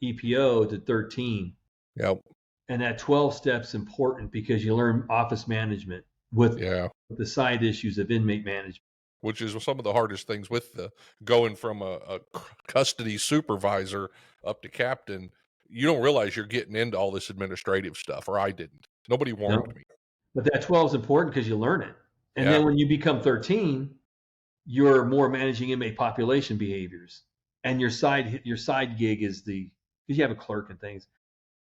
EPO to 13. Yep. And that 12 step's important because you learn office management with the side issues of inmate management. Which is some of the hardest things with going from a custody supervisor up to captain. You don't realize you're getting into all this administrative stuff, or I didn't. Nobody warned me. But that 12 is important because you learn it. And then when you become 13, you're more managing inmate population behaviors. And your side gig is because you have a clerk and things.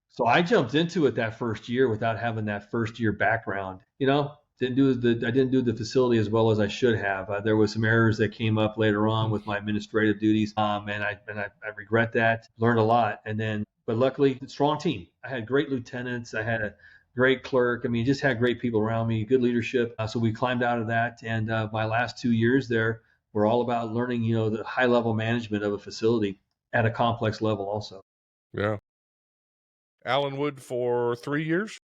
So I jumped into it that first year without having that first year background. I didn't do the facility as well as I should have. There was some errors that came up later on with my administrative duties, and I regret that. Learned a lot, but luckily, strong team. I had great lieutenants. I had a great clerk. I mean, just had great people around me, good leadership. So we climbed out of that, and my last 2 years there were all about learning, the high level management of a facility at a complex level, also. Yeah. Allenwood for 3 years.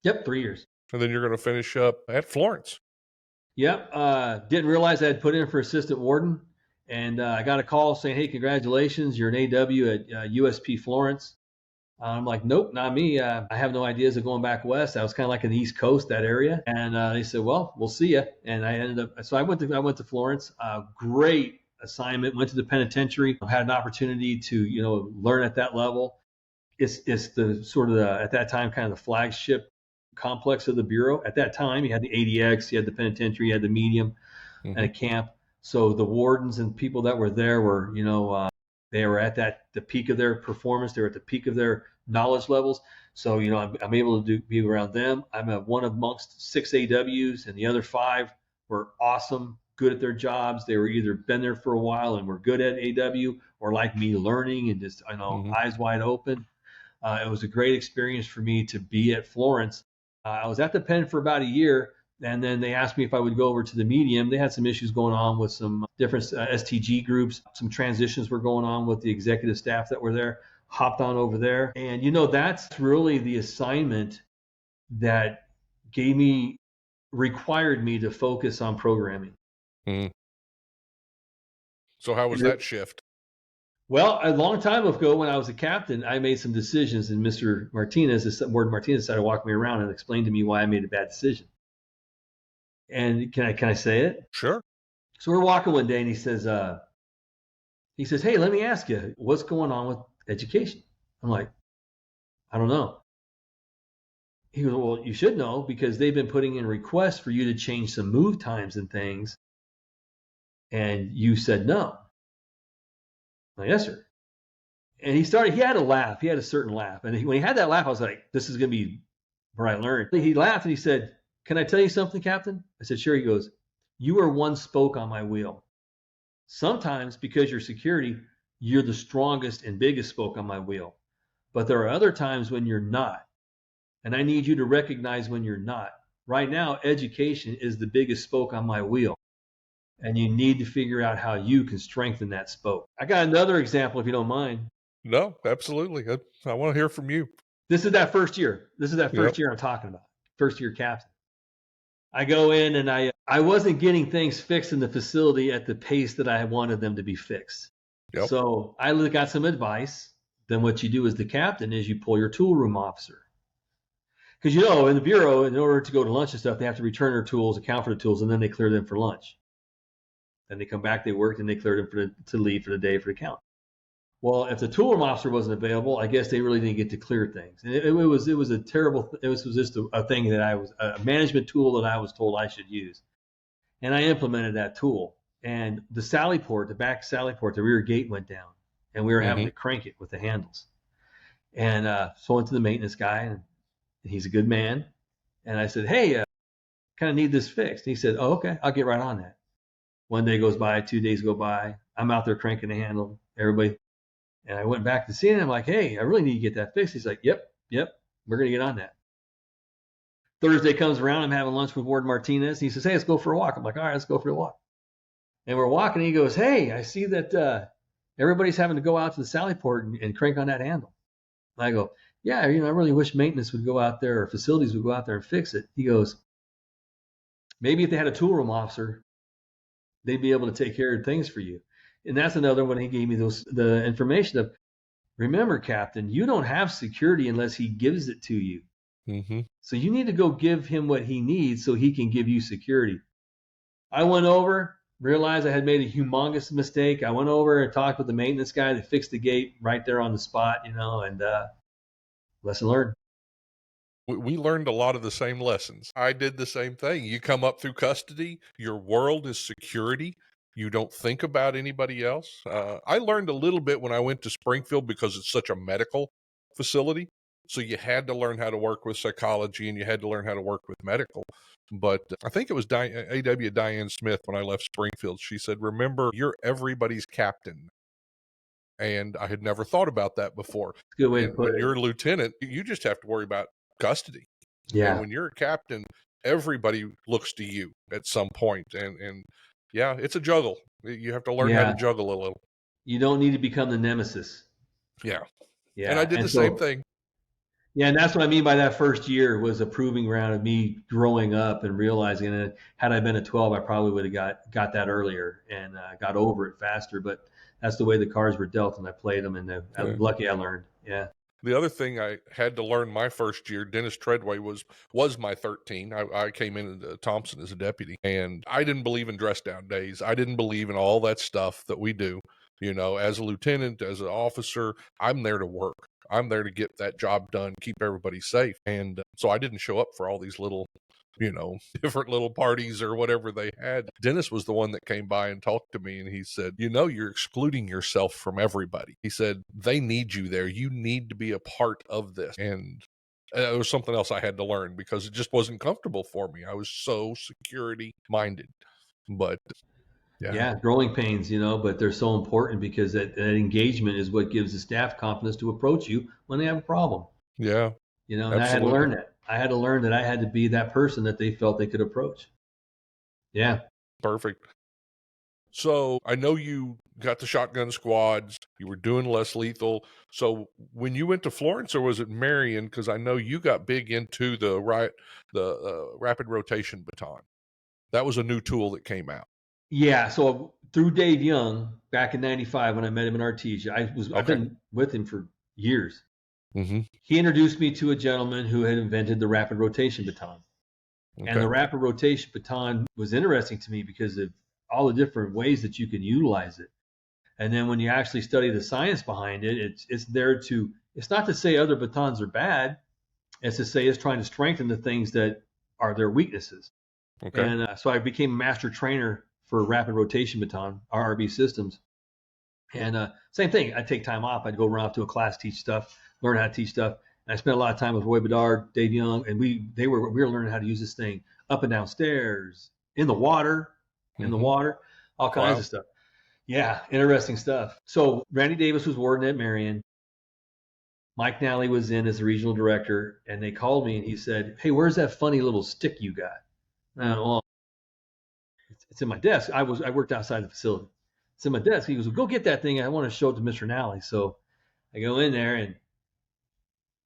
Yep, 3 years. And then you're going to finish up at Florence. Yep. Didn't realize I had put in for assistant warden, and I got a call saying, "Hey, congratulations, you're an AW at USP Florence." I'm like, "Nope, not me. I have no ideas of going back west." I was kind of like in the East Coast, that area, and they said, "Well, we'll see you." And I ended up. So I went to Florence. Great assignment. Went to the penitentiary. Had an opportunity to learn at that level. It's the sort of at that time kind of the flagship complex of the Bureau. At that time, you had the ADX, you had the penitentiary, you had the medium, and a camp. So the wardens and people that were there were, they were at the peak of their performance. They were at the peak of their knowledge levels. So, I'm able to be around them. I'm one amongst 6 AWs, and the other 5 were awesome, good at their jobs. They were either been there for a while and were good at AW, or like me, learning and just, eyes wide open. It was a great experience for me to be at Florence. I was at the pen for about a year, and then they asked me if I would go over to the medium. They had some issues going on with some different STG groups. Some transitions were going on with the executive staff that were there. Hopped on over there. And, that's really the assignment that required me to focus on programming. Mm. So how was that shift? Well, a long time ago when I was a captain, I made some decisions, and Mr. Martinez, Warden Martinez, decided to walk me around and explain to me why I made a bad decision. And can I say it? Sure. So we're walking one day, and he says, "Hey, let me ask you, what's going on with education?" I'm like, "I don't know." He goes, "Well, you should know because they've been putting in requests for you to change some move times and things, and you said no." I'm like, "Yes, sir." And he had a laugh. He had a certain laugh. And when he had that laugh, I was like, this is going to be where I learned. He laughed and he said, "Can I tell you something, Captain?" I said, "Sure." He goes, "You are one spoke on my wheel. Sometimes because you're security, you're the strongest and biggest spoke on my wheel. But there are other times when you're not. and I need you to recognize when you're not. Right now, education is the biggest spoke on my wheel, and you need to figure out how you can strengthen that spoke. I got another example, if you don't mind. No, absolutely. I want to hear from you. This is that first year. This is that first year I'm talking about. First year captain. I go in and I wasn't getting things fixed in the facility at the pace that I wanted them to be fixed. Yep. So I got some advice. Then what you do as the captain is you pull your tool room officer. Because in the bureau, in order to go to lunch and stuff, they have to return their tools, account for the tools, and then they clear them for lunch. Then they come back, they work, and they clear them to leave for the day for the count. Well, if the tool room officer wasn't available, I guess they really didn't get to clear things. And it was a terrible. It was just a thing that a management tool that I was told I should use, and I implemented that tool. And the sally port, the back sally port, the rear gate went down, and we were having to crank it with the handles. And so I went to the maintenance guy, and he's a good man. And I said, hey, kind of need this fixed. And he said, oh, okay, I'll get right on that. 1 day goes by, 2 days go by. I'm out there cranking the handle. Everybody. And I went back to see him. I'm like, hey, I really need to get that fixed. He's like, yep, we're going to get on that. Thursday comes around. I'm having lunch with Ward Martinez. He says, hey, let's go for a walk. I'm like, all right, let's go for a walk. And we're walking. And he goes, hey, I see that everybody's having to go out to the sally port and crank on that handle. And I go, yeah, I really wish maintenance would go out there or facilities would go out there and fix it. He goes, maybe if they had a tool room officer, they'd be able to take care of things for you. And that's another one. He gave me the information of, remember, Captain, you don't have security unless he gives it to you. Mm-hmm. So you need to go give him what he needs so he can give you security. I went over, realized I had made a humongous mistake. I went over and talked with the maintenance guy that fixed the gate right there on the spot, and lesson learned. We learned a lot of the same lessons. I did the same thing. You come up through custody, your world is security. You don't think about anybody else. I learned a little bit when I went to Springfield because it's such a medical facility. So you had to learn how to work with psychology and you had to learn how to work with medical. But I think it was A.W. Diane Smith when I left Springfield. She said, remember, you're everybody's captain. And I had never thought about that before. Good way to put it. When you're a lieutenant, you just have to worry about custody. Yeah. And when you're a captain, everybody looks to you at some point. And yeah, it's a juggle. You have to learn how to juggle a little. You don't need to become the nemesis. Yeah. And I did the same thing. Yeah, and that's what I mean by that first year was a proving ground of me growing up and realizing that had I been a 12, I probably would have got that earlier and got over it faster. But that's the way the cards were dealt, and I played them, and I'm lucky I learned. Yeah. The other thing I had to learn my first year, Dennis Treadway was my 13. I came in at Thompson as a deputy, and I didn't believe in dress down days. I didn't believe in all that stuff that we do. As a lieutenant, as an officer, I'm there to work. I'm there to get that job done, keep everybody safe. And so I didn't show up for all these little, different little parties or whatever they had. Dennis was the one that came by and talked to me, and he said, you're excluding yourself from everybody. He said, they need you there. You need to be a part of this. And it was something else I had to learn because it just wasn't comfortable for me. I was so security minded. But yeah, growing pains, but they're so important because that engagement is what gives the staff confidence to approach you when they have a problem. Yeah. And I had to learn that. I had to learn that I had to be that person that they felt they could approach. Yeah. Perfect. So I know you got the shotgun squads. You were doing less lethal. So when you went to Florence, or was it Marion? Because I know you got big into the rapid rotation baton. That was a new tool that came out. Yeah. So through Dave Young back in '95 when I met him in Artesia, I've been with him for years. Mm-hmm. He introduced me to a gentleman who had invented the rapid rotation baton. Okay. And the rapid rotation baton was interesting to me because of all the different ways that you can utilize it. And then when you actually study the science behind it, it's not to say other batons are bad. It's to say it's trying to strengthen the things that are their weaknesses. Okay. And so I became a master trainer for rapid rotation baton, RRB systems. And same thing, I'd take time off. I'd go run off to a class, teach stuff, learn how to teach stuff. And I spent a lot of time with Roy Bedard, Dave Young, and we were learning how to use this thing up and down stairs, in the water, all kinds of stuff. Yeah, interesting stuff. So Randy Davis was warden at Marion. Mike Nally was in as the regional director, and they called me and he said, "Hey, where's that funny little stick you got?" Well, it's in my desk. I worked outside the facility. It's in my desk. He goes, "Well, go get that thing. I want to show it to Mr. Nally." So I go in there and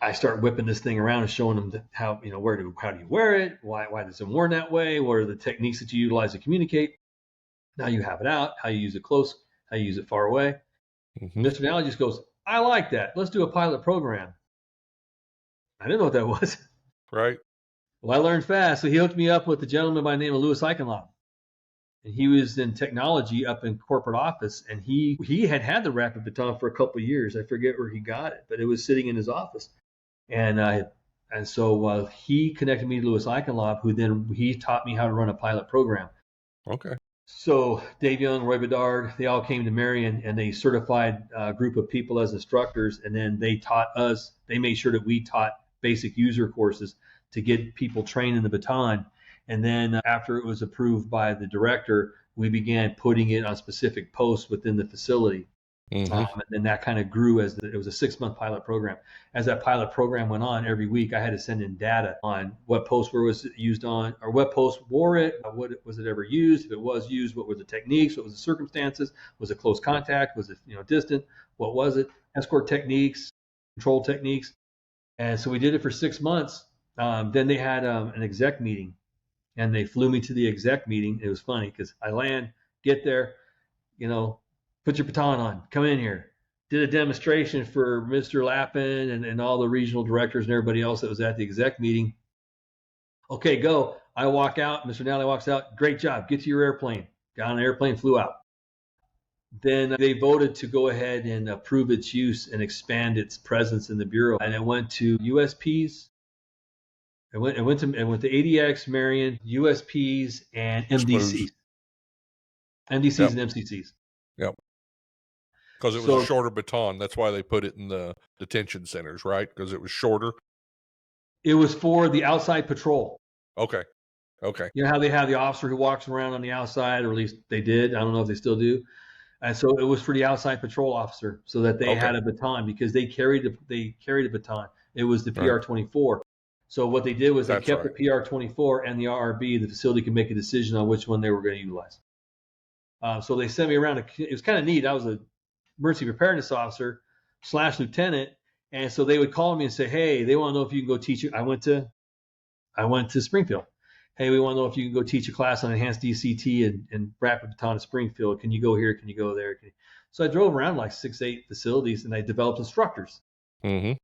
I start whipping this thing around and showing them how, how do you wear it? Why is it worn that way? What are the techniques that you utilize to communicate? Now you have it out, how you use it close, how you use it far away. Mm-hmm. Mr. Nally just goes, "I like that. Let's do a pilot program." I didn't know what that was. Right. Well, I learned fast. So he hooked me up with a gentleman by the name of Louis Eichenlaub. And he was in technology up in corporate office. And he had the rapid baton for a couple of years. I forget where he got it, but it was sitting in his office. And so he connected me to Louis Eichenlaub, who then he taught me how to run a pilot program. Okay. So Dave Young, Roy Bedard, they all came to Marion and they certified a group of people as instructors. And then they taught us, they made sure that we taught basic user courses to get people trained in the baton. And then after it was approved by the director, we began putting it on specific posts within the facility. Mm-hmm. And then that kind of grew as it was a 6-month pilot program. As that pilot program went on, every week I had to send in data on what posts was it used on, or what posts wore it, what was it ever used, if it was used, what were the techniques, what was the circumstances, was it close contact, was it distant, what was it, escort techniques, control techniques. And so we did it for 6 months. Then they had an exec meeting, and they flew me to the exec meeting. It was funny because I land, get there, put your baton on, come in here. Did a demonstration for Mr. Lappin and all the regional directors and everybody else that was at the exec meeting. Okay, go. I walk out. Mr. Nally walks out. Great job. Get to your airplane. Got on an airplane, flew out. Then they voted to go ahead and approve its use and expand its presence in the Bureau. And it went to USPs. It went to ADX, Marion, USPs, and MDCs. MDCs Yep. and MCCs. Yep. Because it was a shorter baton. That's why they put it in the detention centers, right? Because it was shorter. It was for the outside patrol. Okay. You know how they have the officer who walks around on the outside, or at least they did. I don't know if they still do. And so it was for the outside patrol officer, so that they had a baton because they carried a baton. It was the PR-24. So what they did was they kept the PR-24 and the RRB. The facility could make a decision on which one they were going to utilize. So they sent me around. It was kind of neat. I was a emergency preparedness officer / lieutenant, and so they would call me and say, "Hey, they want to know if you can go teach it." I went to Springfield. "Hey, we want to know if you can go teach a class on enhanced DCT and rapid baton at Springfield. Can you go here? Can you go there?" So I drove around like 6-8 facilities, and I developed instructors. Mm-hmm.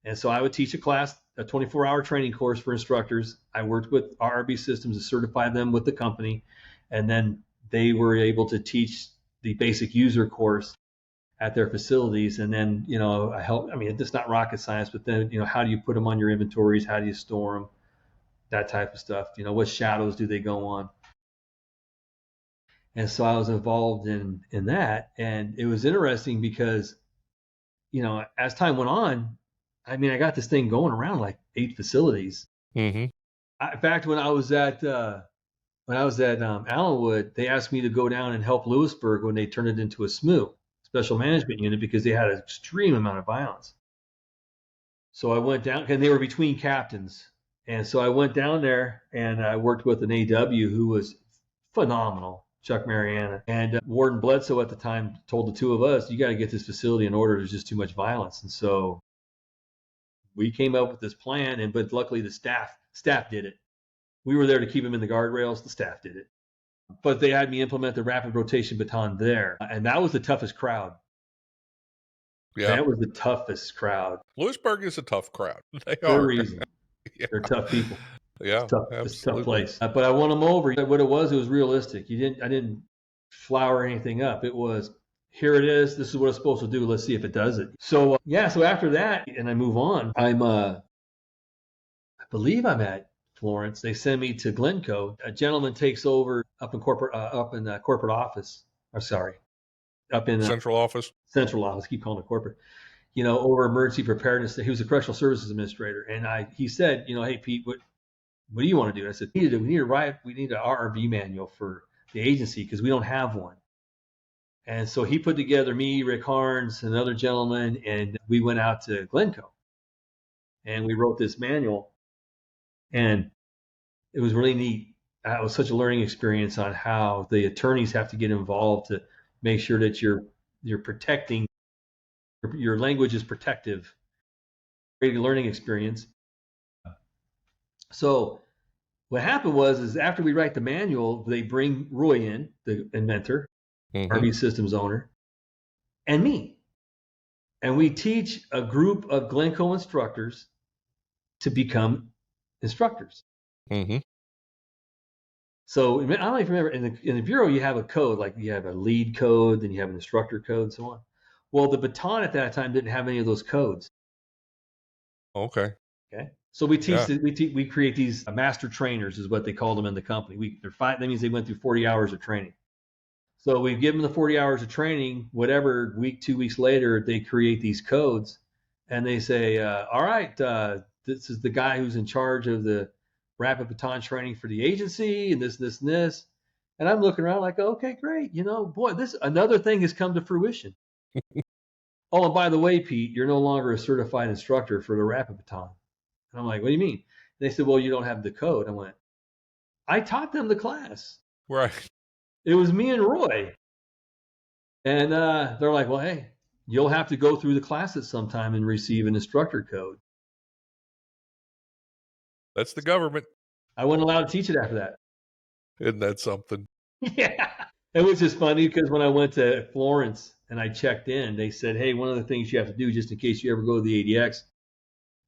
And so I would teach a class, a 24-hour training course for instructors. I worked with RRB Systems to certify them with the company, and then they were able to teach the basic user course at their facilities. And then, I help. I mean, it's not rocket science, but then, how do you put them on your inventories? How do you store them? That type of stuff. What shadows do they go on? And so I was involved in that. And it was interesting because, as time went on, I mean, I got this thing going around like 8 facilities. Mm-hmm. In fact, when I was at Allenwood, they asked me to go down and help Lewisburg when they turned it into a SMU, Special Management Unit, because they had an extreme amount of violence. So I went down, and they were between captains. And so I went down there, and I worked with an AW who was phenomenal, Chuck Mariana. And Warden Bledsoe at the time told the two of us, "You got to get this facility in order. There's just too much violence." And so we came up with this plan, but luckily the staff did it. We were there to keep them in the guardrails. The staff did it. But they had me implement the rapid rotation baton there. And that was the toughest crowd. Yeah. That was the toughest crowd. Lewisburg is a tough crowd. They are. For a reason. Yeah. They're tough people. Yeah. It's a tough place. But I won them over. What it was realistic. I didn't flower anything up. It was, here it is. This is what it's supposed to do. Let's see if it does it. So, so after that, and I move on, I believe I'm at Florence. They send me to Glencoe. A gentleman takes over up in corporate office. I'm sorry, up in central office. Central office. Keep calling it corporate. Over emergency preparedness. He was a correctional services administrator, and he said, "Hey Pete, what do you want to do?" I said, "We need an RRB manual for the agency because we don't have one." And so he put together me, Rick Harns, another gentleman, and we went out to Glencoe. and we wrote this manual, and it was really neat. It was such a learning experience on how the attorneys have to get involved to make sure that you're protecting your language is protective. Great learning experience. So what happened is after we write the manual, they bring Roy in, the inventor, RV Systems owner, and me. And we teach a group of Glencoe instructors to become instructors. So I don't know if you remember, in the Bureau, you have a code, like you have a lead code, then you have an instructor code, and so on. Well, the baton at that time didn't have any of those codes. Okay. So we teach, we create these master trainers, is what they call them in the company. That means they went through 40 hours of training. So we give them the 40 hours of training, whatever, week, 2 weeks later, they create these codes, and they say, all right, this is the guy who's in charge of the rapid baton training for the agency, and this, and this. And I'm looking around like, okay, great. Boy, another thing has come to fruition. Oh, and by the way, Pete, you're no longer a certified instructor for the rapid baton. And I'm like, what do you mean? They said, well, you don't have the code. I went, I taught them the class. Right. It was me and Roy. And they're like, well, hey, you'll have to go through the classes sometime and receive an instructor code. That's the government. I wasn't allowed to teach it after that. Isn't that something? Yeah. It was just funny because when I went to Florence and I checked in, they said, hey, one of the things you have to do, just in case you ever go to the ADX,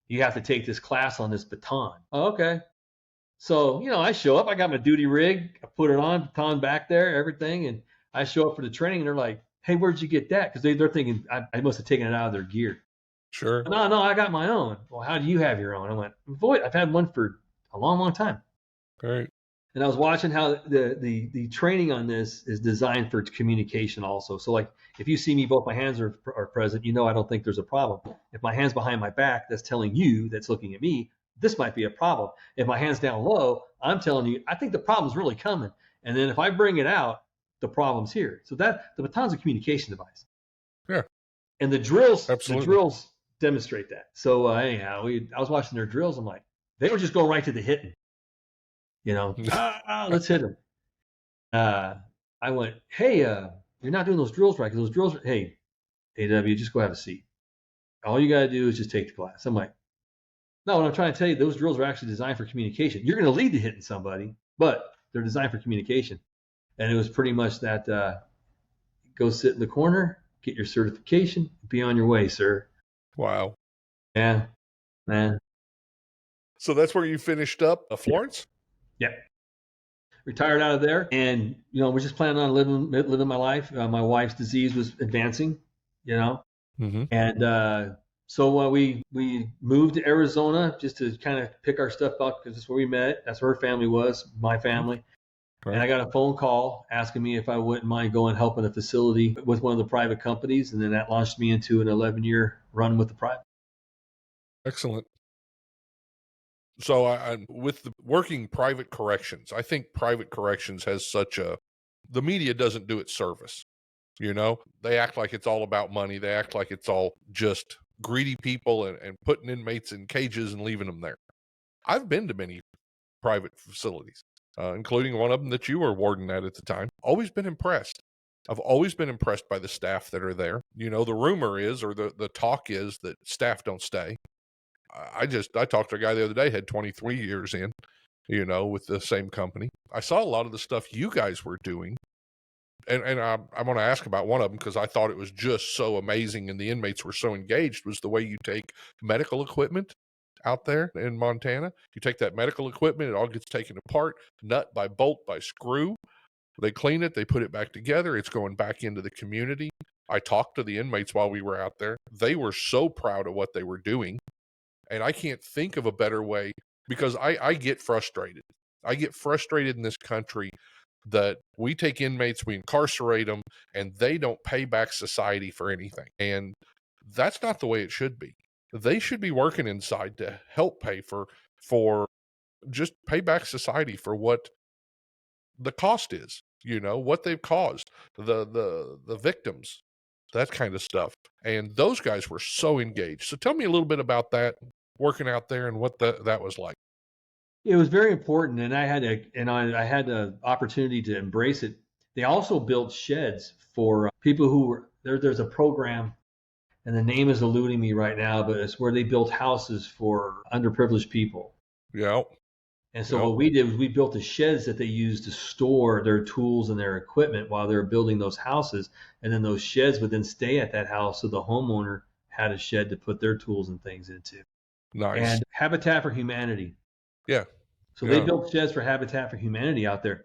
you have to take this class on this baton. Oh, okay. So, I show up, I got my duty rig, I put it on, baton back there, everything. And I show up for the training and they're like, hey, where'd you get that? Because they're thinking I must have taken it out of their gear. Sure. No, I got my own. Well, how do you have your own? I went, boy, I've had one for a long, long time. Right. And I was watching how the training on this is designed for communication also. So like if you see me, both my hands are present, I don't think there's a problem. If my hand's behind my back, that's telling you, that's looking at me, this might be a problem. If my hand's down low, I'm telling you, I think the problem's really coming. And then if I bring it out, the problem's here. So the baton's a communication device. Yeah. And the drills demonstrate that. So anyhow, I was watching their drills. I'm like, they were just going right to the hitting. Let's hit them. I went, hey, you're not doing those drills right. Because those drills, hey, AW, just go have a seat. All you got to do is just take the class. I'm like, no, what I'm trying to tell you, those drills are actually designed for communication. You're going to lead to hitting somebody, but they're designed for communication. And it was pretty much that go sit in the corner, get your certification, be on your way, sir. Wow. Yeah, man. So that's where you finished up, Florence? Yeah. Retired out of there, and we're just planning on living my life. My wife's disease was advancing, and so we moved to Arizona just to kind of pick our stuff up because that's where we met. That's where her family was, my family. Right. And I got a phone call asking me if I wouldn't mind going help in a facility with one of the private companies, and then that launched me into an 11-year run with the private. Excellent. So I'm with the working private corrections. I think private corrections has the media doesn't do it service. They act like it's all about money. They act like it's all just greedy people and putting inmates in cages and leaving them there. I've been to many private facilities, including one of them that you were warden at the time. Always been impressed. I've always been impressed by the staff that are there. The rumor is, or the talk is, that staff don't stay. I talked to a guy the other day, had 23 years in, with the same company. I saw a lot of the stuff you guys were doing. And I'm going to ask about one of them because I thought it was just so amazing and the inmates were so engaged, was the way you take medical equipment out there in Montana. You take that medical equipment, it all gets taken apart, nut by bolt by screw. They clean it, they put it back together. It's going back into the community. I talked to the inmates while we were out there. They were so proud of what they were doing. And I can't think of a better way, because I get frustrated. I get frustrated in this country that we take inmates, we incarcerate them, and they don't pay back society for anything. And that's not the way it should be. They should be working inside to help pay for just pay back society for what the cost is, what they've caused, the victims, that kind of stuff. And those guys were so engaged. So tell me a little bit about that. working out there and what that was like. It was very important, and I had the opportunity to embrace it. They also built sheds for people who were there. There's a program, and the name is eluding me right now, but it's where they built houses for underprivileged people. Yeah. And so Yep. what we did was we built the sheds that they used to store their tools and their equipment while they were building those houses. And then those sheds would then stay at that house, so the homeowner had a shed to put their tools and things into. Nice. And Habitat for Humanity. Yeah. So they built sheds for Habitat for Humanity out there.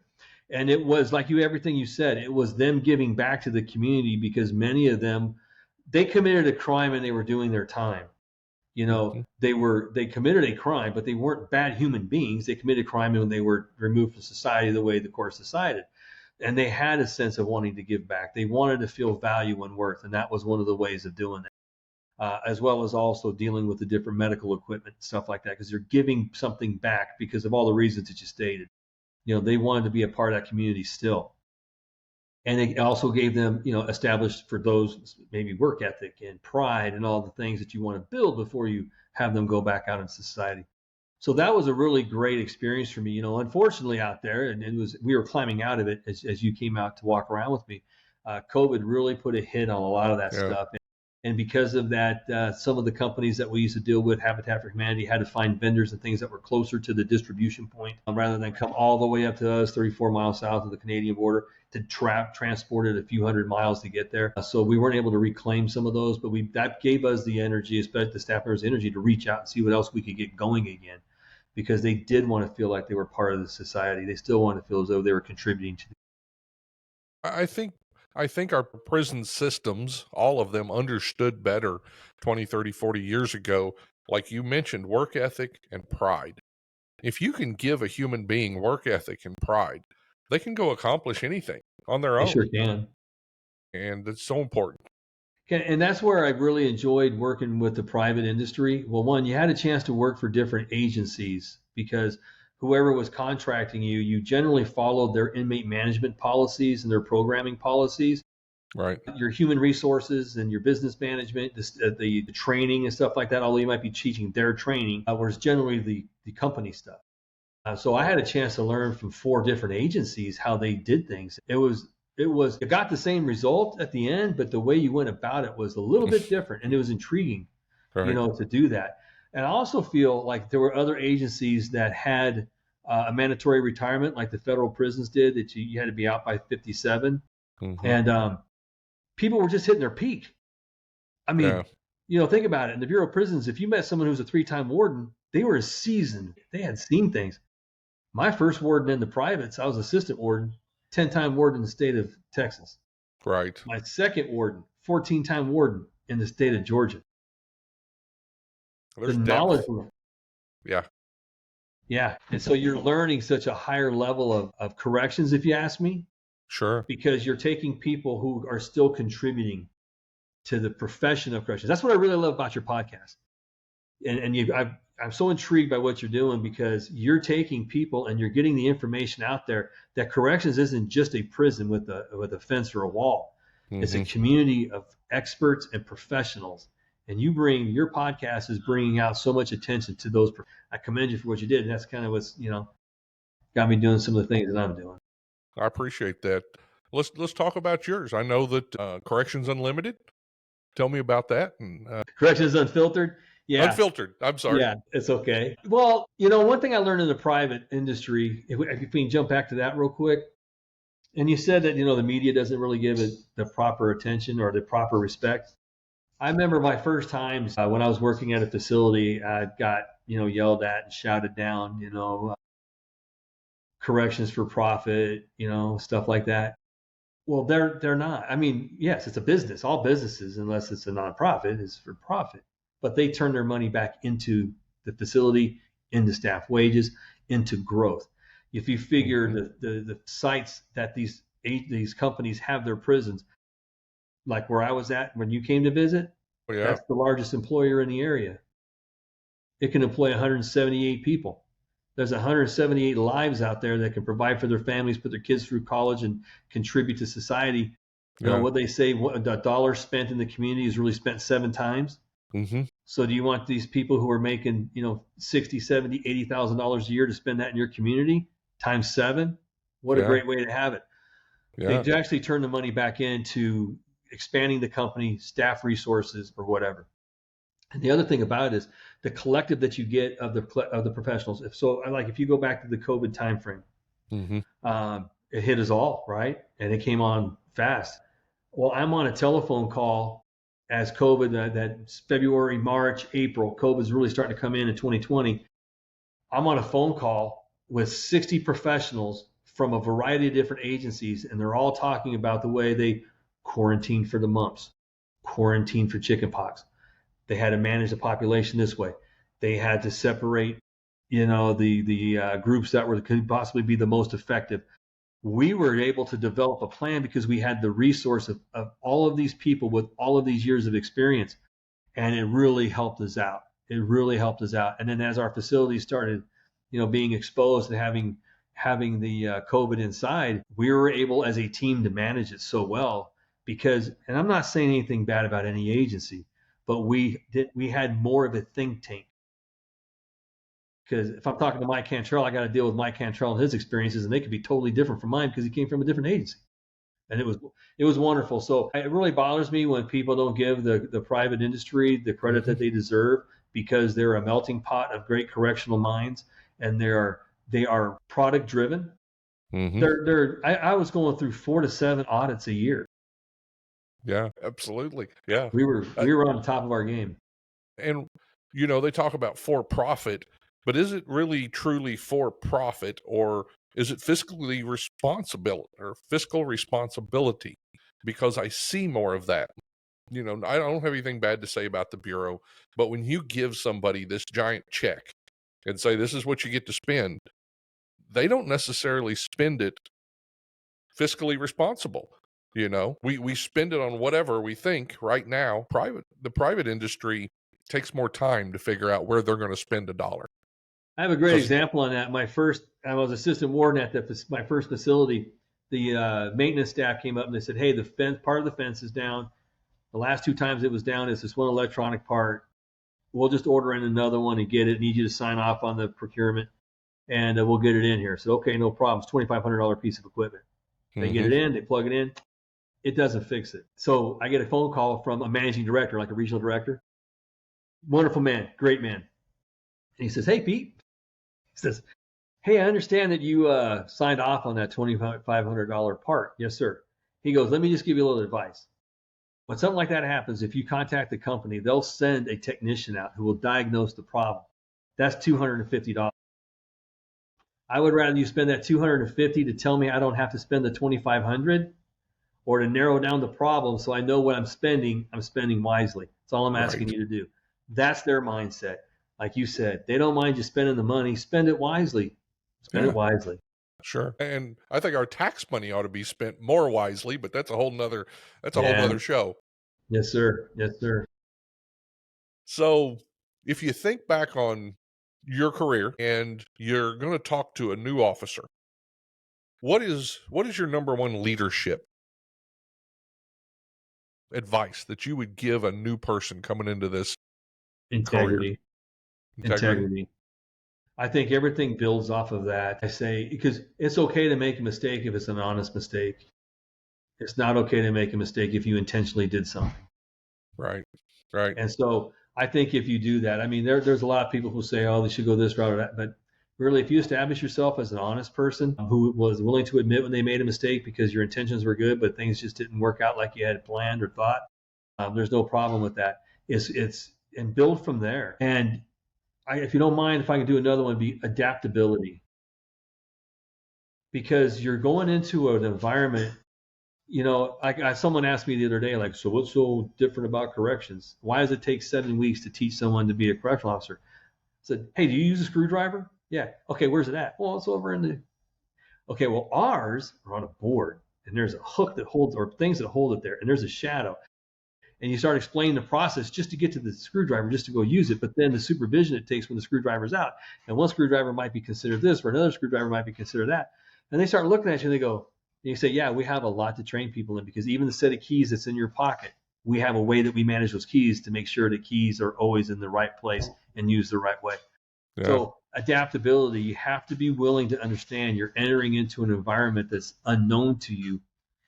And it was like everything you said, it was them giving back to the community, because many of them, they committed a crime and they were doing their time. They committed a crime, but they weren't bad human beings. They committed crime when they were removed from society the way the course decided. And they had a sense of wanting to give back. They wanted to feel value and worth, and that was one of the ways of doing that. As well as also dealing with the different medical equipment, stuff like that, because they're giving something back because of all the reasons that you stated. They wanted to be a part of that community still. And it also gave them, established for those maybe work ethic and pride and all the things that you want to build before you have them go back out into society. So that was a really great experience for me. Unfortunately out there, and we were climbing out of it as you came out to walk around with me. COVID really put a hit on a lot of that stuff. And because of that, some of the companies that we used to deal with, Habitat for Humanity, had to find vendors and things that were closer to the distribution point rather than come all the way up to us 34 miles south of the Canadian border to transport it a few hundred miles to get there. So we weren't able to reclaim some of those, but that gave us the energy, especially the staff members' energy, to reach out and see what else we could get going again, because they did want to feel like they were part of the society. They still wanted to feel as though they were contributing to I think our prison systems, all of them, understood better 20, 30, 40 years ago, like you mentioned, work ethic and pride. If you can give a human being work ethic and pride, they can go accomplish anything on their own. They sure can. And it's so important. And that's where I really enjoyed working with the private industry. Well, one, you had a chance to work for different agencies, because whoever was contracting you, you generally followed their inmate management policies and their programming policies. Right. Your human resources and your business management, the training and stuff like that, although you might be teaching their training, was generally the company stuff. So I had a chance to learn from 4 different agencies how they did things. It got the same result at the end, but the way you went about it was a little bit different, and it was intriguing, to do that. And I also feel like there were other agencies that had a mandatory retirement, like the federal prisons did, that you had to be out by 57. And people were just hitting their peak. I mean, think about it. In the Bureau of Prisons, if you met someone who was a 3-time warden, they were seasoned. They had seen things. My first warden in the privates, I was assistant warden, 10-time warden in the state of Texas. Right. My second warden, 14-time warden in the state of Georgia. There's the depth. Knowledge. Yeah. Yeah. And so you're learning such a higher level of corrections, if you ask me. Sure. Because you're taking people who are still contributing to the profession of corrections. That's what I really love about your podcast. And I'm so intrigued by what you're doing, because you're taking people and you're getting the information out there that corrections isn't just a prison with a fence or a wall. It's a community of experts and professionals. And your podcast is bringing out so much attention to those. I commend you for what you did. And that's kind of what's, got me doing some of the things that I'm doing. I appreciate that. Let's talk about yours. I know that Corrections Unlimited. Tell me about that. And Corrections Unfiltered. Yeah. Unfiltered. I'm sorry. Yeah, it's okay. Well, one thing I learned in the private industry, if we can jump back to that real quick, and you said that, the media doesn't really give it the proper attention or the proper respect. I remember my first times when I was working at a facility, I got, yelled at and shouted down, corrections for profit, stuff like that. Well, they're not. I mean, yes, it's a business. All businesses, unless it's a nonprofit, is for profit. But they turn their money back into the facility, into staff wages, into growth. If you figure the sites that these companies have their prisons, like where I was at when you came to visit, that's the largest employer in the area. It can employ 178 people. There's 178 lives out there that can provide for their families, put their kids through college, and contribute to society. You know what they say, a dollar spent in the community is really spent 7 times. So do you want these people who are making, $60, $70, $80,000 a year to spend that in your community times 7? What a Yeah. great way to have it. Yeah. They actually turn the money back into expanding the company, staff resources, or whatever. And the other thing about it is the collective that you get of the professionals. If you go back to the COVID timeframe, Mm-hmm. it hit us all, right? And it came on fast. Well, I'm on a telephone call as COVID, that February, March, April, COVID's really starting to come in 2020. I'm on a phone call with 60 professionals from a variety of different agencies, and they're all talking about the way they quarantined for the mumps, quarantined for chickenpox. They had to manage the population this way. They had to separate, the groups that could possibly be the most effective. We were able to develop a plan because we had the resource of all of these people with all of these years of experience, and it really helped us out. It really helped us out. And then as our facilities started, being exposed and having the COVID inside, we were able as a team to manage it so well because, and I'm not saying anything bad about any agency, but we had more of a think tank. Because if I'm talking to Mike Cantrell, I got to deal with Mike Cantrell and his experiences, and they could be totally different from mine because he came from a different agency. And it was wonderful. So it really bothers me when people don't give the private industry the credit that they deserve, because they're a melting pot of great correctional minds, and they are product driven. Mm-hmm. I was going through 4 to 7 audits a year. Yeah, absolutely. Yeah. We were on the top of our game. And they talk about for profit, but is it really truly for profit, or is it fiscally responsible or fiscal responsibility? Because I see more of that. I don't have anything bad to say about the Bureau, but when you give somebody this giant check and say, this is what you get to spend, they don't necessarily spend it fiscally responsible. We spend it on whatever we think right now. The private industry takes more time to figure out where they're going to spend a dollar. I have a great example on that. I was assistant warden at my first facility. The maintenance staff came up and they said, "Hey, part of the fence is down. The last 2 times it was down is this one electronic part. We'll just order in another one and get it. Need you to sign off on the procurement, and we'll get it in here." So, okay, no problem. It's $2,500 piece of equipment. They get it in, they plug it in. It doesn't fix it. So I get a phone call from a managing director, like a regional director. Wonderful man, great man. And he says, "Hey, Pete." He says, "Hey, I understand that you signed off on that $2,500 part." "Yes, sir." He goes, "Let me just give you a little advice. When something like that happens, if you contact the company, they'll send a technician out who will diagnose the problem. That's $250. I would rather you spend that $250 to tell me I don't have to spend the $2,500, or to narrow down the problem so I know what I'm spending wisely. That's all I'm asking you to do." That's their mindset. Like you said, they don't mind you spending the money. Spend it wisely. Spend it wisely. Sure. And I think our tax money ought to be spent more wisely, but that's a whole nother show. Yes, sir. Yes, sir. So if you think back on your career and you're going to talk to a new officer, what is your number one leadership advice that you would give a new person coming into this Integrity. career? Integrity. I think everything builds off of that. I say, because it's okay to make a mistake if it's an honest mistake. It's not okay to make a mistake if you intentionally did something. Right. And so I think if you do that, I mean, there's a lot of people who say, "Oh, they should go this route or that," but really, if you establish yourself as an honest person who was willing to admit when they made a mistake because your intentions were good, but things just didn't work out like you had planned or thought, there's no problem with that. It's and build from there. And if you don't mind, if I can do another one, be adaptability, because you're going into an environment. Someone asked me the other day, like, "So what's so different about corrections? Why does it take 7 weeks to teach someone to be a correctional officer?" I said, "Hey, do you use a screwdriver?" "Yeah." "Okay, where's it at?" "Well, it's over in the." "Okay, well, ours are on a board, and there's a hook that holds, or things that hold it there, and there's a shadow." And you start explaining the process just to get to the screwdriver, just to go use it, but then the supervision it takes when the screwdriver's out. And one screwdriver might be considered this, or another screwdriver might be considered that. And they start looking at you and they go, and you say, "Yeah, we have a lot to train people in, because even the set of keys that's in your pocket we have a way that we manage those keys to make sure that keys are always in the right place and used the right way. Yeah. So adaptability, you have to be willing to understand you're entering into an environment that's unknown to you.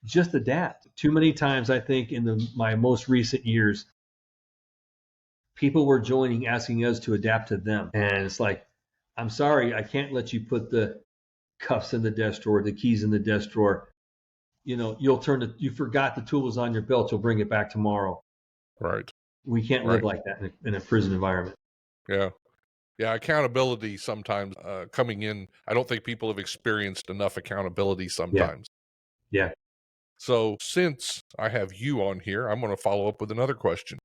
Just adapt. Too many times, I think, in my most recent years, people were joining, asking us to adapt to them. And it's like, I'm sorry, I can't let you put the cuffs in the desk drawer, the keys in the desk drawer. You forgot the tools on your belt, you'll bring it back tomorrow. Right. We can't live like that in a prison environment. Yeah. Yeah, accountability sometimes coming in, I don't think people have experienced enough accountability sometimes. Yeah. So since I have you on here, I'm going to follow up with another question.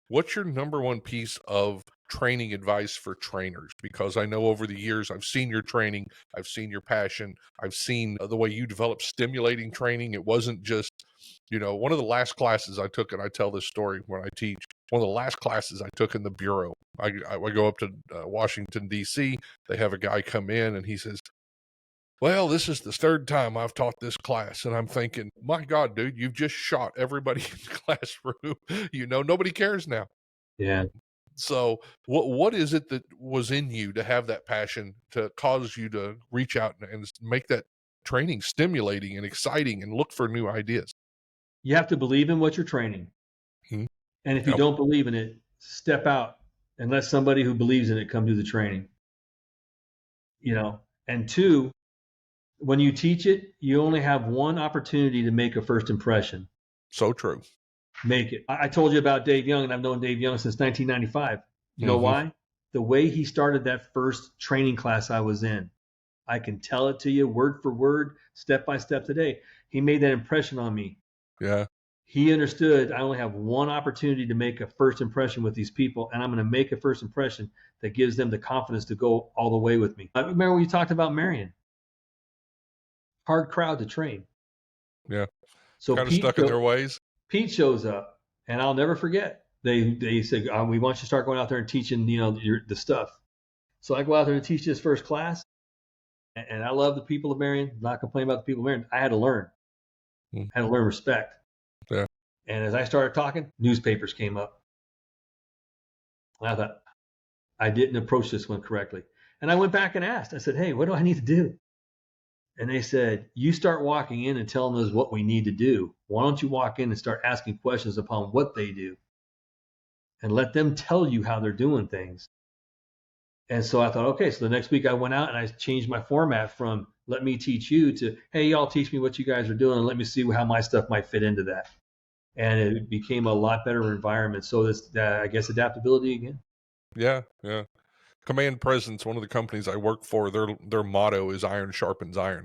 What's your number one piece of training advice for trainers? Because I know over the years, I've seen your training, I've seen your passion, I've seen the way you develop stimulating training. It wasn't just, one of the last classes I took, and I tell this story when I teach, one of the last classes I took in the Bureau, I go up to Washington, D.C., they have a guy come in and he says, well, this is the third time I've taught this class. And I'm thinking, my God, dude, you've just shot everybody in the classroom. Nobody cares now. Yeah. So what is it that was in you to have that passion to cause you to reach out and make that training stimulating and exciting and look for new ideas? You have to believe in what you're training. Hmm. And if you don't believe in it, step out and let somebody who believes in it come do the training. And two, when you teach it, you only have one opportunity to make a first impression. So true. Make it. I told you about Dave Young, and I've known Dave Young since 1995. You know why? The way he started that first training class I was in. I can tell it to you word for word, step by step today. He made that impression on me. Yeah. He understood I only have one opportunity to make a first impression with these people, and I'm going to make a first impression that gives them the confidence to go all the way with me. I remember when you talked about Marion. Hard crowd to train. Yeah. So kind of stuck in their ways. Pete shows up, and I'll never forget. They said, we want you to start going out there and teaching, the stuff. So I go out there and teach this first class, and I love the people of Marion. Not complaining about the people of Marion. I had to learn. I had to learn respect. Yeah. And as I started talking, newspapers came up. And I thought, I didn't approach this one correctly. And I went back and asked. I said, hey, what do I need to do? And they said, you start walking in and telling us what we need to do. Why don't you walk in and start asking questions upon what they do? And let them tell you how they're doing things. And so I thought, okay, so the next week I went out and I changed my format from let me teach you to, hey, y'all teach me what you guys are doing and let me see how my stuff might fit into that. And it became a lot better environment. So this, I guess, adaptability again. Yeah, yeah. Command Presence, one of the companies I work for, their motto is iron sharpens iron.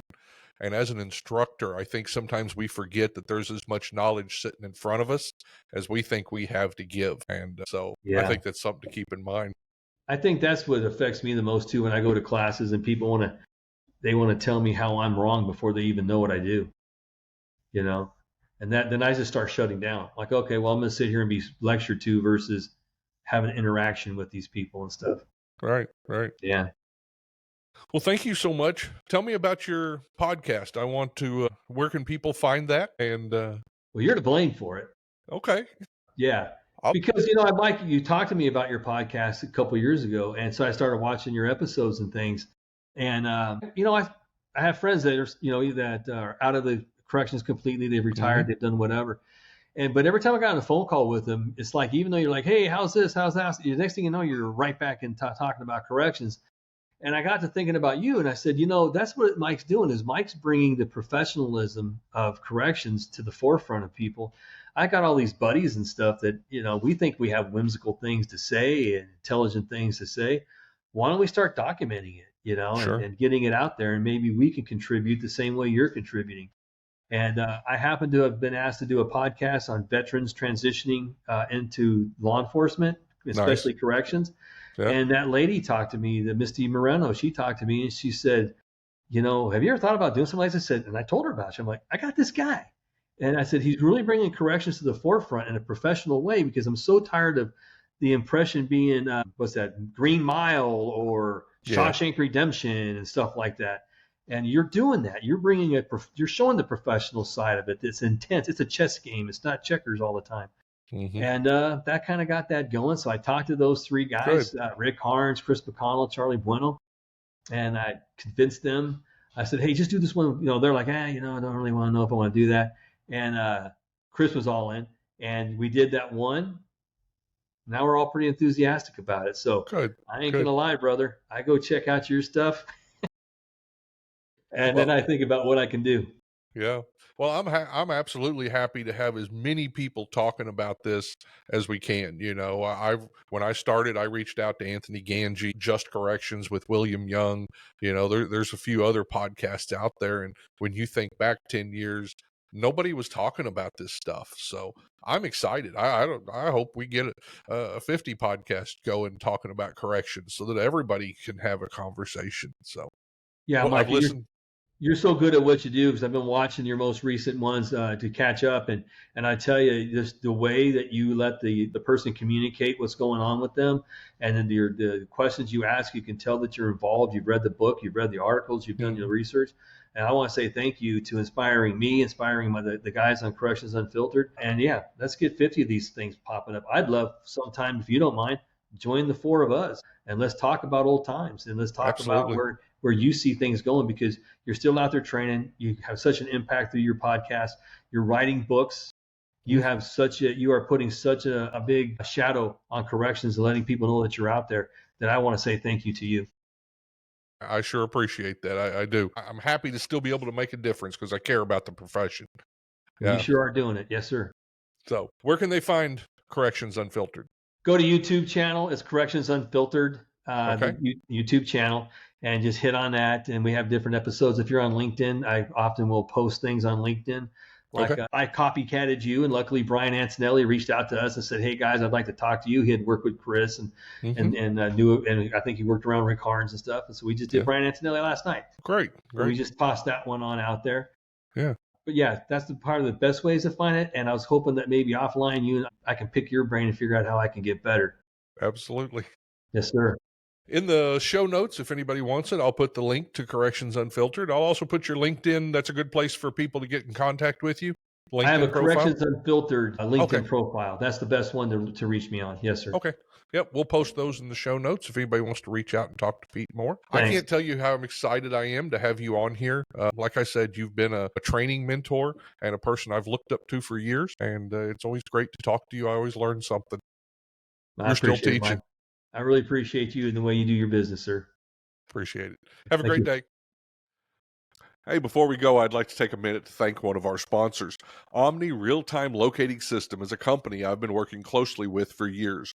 And as an instructor, I think sometimes we forget that there's as much knowledge sitting in front of us as we think we have to give. And so I think that's something to keep in mind. I think that's what affects me the most too when I go to classes and people want to tell me how I'm wrong before they even know what I do. And then I just start shutting down. Like, okay, well, I'm going to sit here and be lectured to versus have an interaction with these people and stuff. Right. Yeah. Well, thank you so much. Tell me about your podcast. I want to, where can people find that? And well, you're to blame for it. Okay. Yeah. Because, Mike, you talked to me about your podcast a couple of years ago. And so I started watching your episodes and things. And, I have friends that are, that are out of the corrections completely. They've retired. They've done whatever. But every time I got on a phone call with them, it's like, even though you're like, hey, how's this? How's that? The next thing you know, you're right back in talking about corrections. And I got to thinking about you, and I said, that's what Mike's doing is Mike's bringing the professionalism of corrections to the forefront of people. I got all these buddies and stuff that, we think we have whimsical things to say and intelligent things to say. Why don't we start documenting it, Sure. and getting it out there, and maybe we can contribute the same way you're contributing. And I happen to have been asked to do a podcast on veterans transitioning into law enforcement, especially corrections. Yeah. And that lady talked to me, the Misty Moreno, she talked to me and she said, have you ever thought about doing something like this? I said, and I told her about it. I'm like, I got this guy. And I said, he's really bringing corrections to the forefront in a professional way because I'm so tired of the impression being, what's that, Green Mile or Shawshank Redemption and stuff like that. And you're doing that. You're you're showing the professional side of it. It's intense. It's a chess game. It's not checkers all the time. Mm-hmm. And that kind of got that going. So I talked to those three guys, Rick Harns, Chris McConnell, Charlie Bueno, and I convinced them. I said, hey, just do this one. They're like, I don't really want to know if I want to do that. And Chris was all in. And we did that one. Now we're all pretty enthusiastic about it. So I ain't going to lie, brother. I go check out your stuff. And then I think about what I can do. Yeah. Well, I'm absolutely happy to have as many people talking about this as we can. When I started, I reached out to Anthony Ganji, Just Corrections with William Young. There's a few other podcasts out there, and when you think back 10 years, nobody was talking about this stuff. So I'm excited. I hope we get a 50 podcast going talking about corrections so that everybody can have a conversation. So yeah, Mike, I've listened. You're so good at what you do because I've been watching your most recent ones to catch up, and I tell you, just the way that you let the person communicate what's going on with them, and then the questions you ask, you can tell that you're involved. You've read the book, you've read the articles, you've done your research, and I want to say thank you to inspiring me, inspiring the guys on Corrections Unfiltered, and yeah, let's get 50 of these things popping up. I'd love sometime, if you don't mind, join the four of us and let's talk about old times, and let's talk about where you see things going, because you're still out there training. You have such an impact through your podcast. You're writing books. You are putting such a big shadow on corrections and letting people know that you're out there, that I want to say thank you to you. I sure appreciate that. I do. I'm happy to still be able to make a difference because I care about the profession. Yeah. You sure are doing it. Yes, sir. So where can they find Corrections Unfiltered? Go to YouTube channel. It's Corrections Unfiltered, the YouTube channel, and just hit on that. And we have different episodes. If you're on LinkedIn, I often will post things on LinkedIn. I copycatted you, and luckily Brian Antonelli reached out to us and said, "Hey guys, I'd like to talk to you." He had worked with Chris and knew, and I think he worked around Rick Harns and stuff. And so we just did Brian Antonelli last night. Great. We just tossed that one on out there. Yeah. But yeah, that's the part of the best ways to find it. And I was hoping that maybe offline I can pick your brain and figure out how I can get better. Absolutely. Yes, sir. In the show notes, if anybody wants it, I'll put the link to Corrections Unfiltered. I'll also put your LinkedIn. That's a good place for people to get in contact with you. LinkedIn I have a profile? Corrections Unfiltered LinkedIn profile. That's the best one to reach me on. Yes, sir. Okay. Yep, we'll post those in the show notes if anybody wants to reach out and talk to Pete more. Thanks. I can't tell you how excited I am to have you on here. Like I said, you've been a training mentor and a person I've looked up to for years, and it's always great to talk to you. I always learn something. You're still teaching. I really appreciate you and the way you do your business, sir. Appreciate it. Have a great day. Hey, before we go, I'd like to take a minute to thank one of our sponsors. Omni Real-Time Locating System is a company I've been working closely with for years.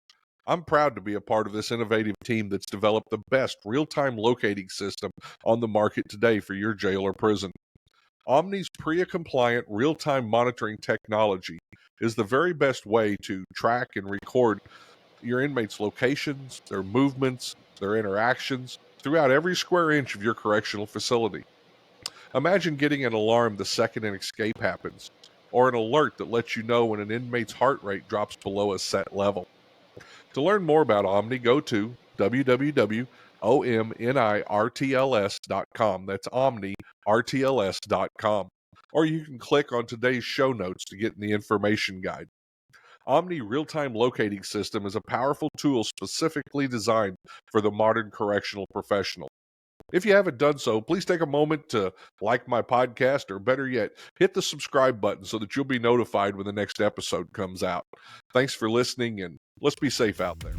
I'm proud to be a part of this innovative team that's developed the best real-time locating system on the market today for your jail or prison. Omni's PREA-compliant real-time monitoring technology is the very best way to track and record your inmates' locations, their movements, their interactions throughout every square inch of your correctional facility. Imagine getting an alarm the second an escape happens, or an alert that lets you know when an inmate's heart rate drops below a set level. To learn more about Omni, go to www.omnirtls.com. That's omnirtls.com. Or you can click on today's show notes to get in the information guide. Omni Real-Time Locating System is a powerful tool specifically designed for the modern correctional professional. If you haven't done so, please take a moment to like my podcast, or better yet, hit the subscribe button so that you'll be notified when the next episode comes out. Thanks for listening, and let's be safe out there.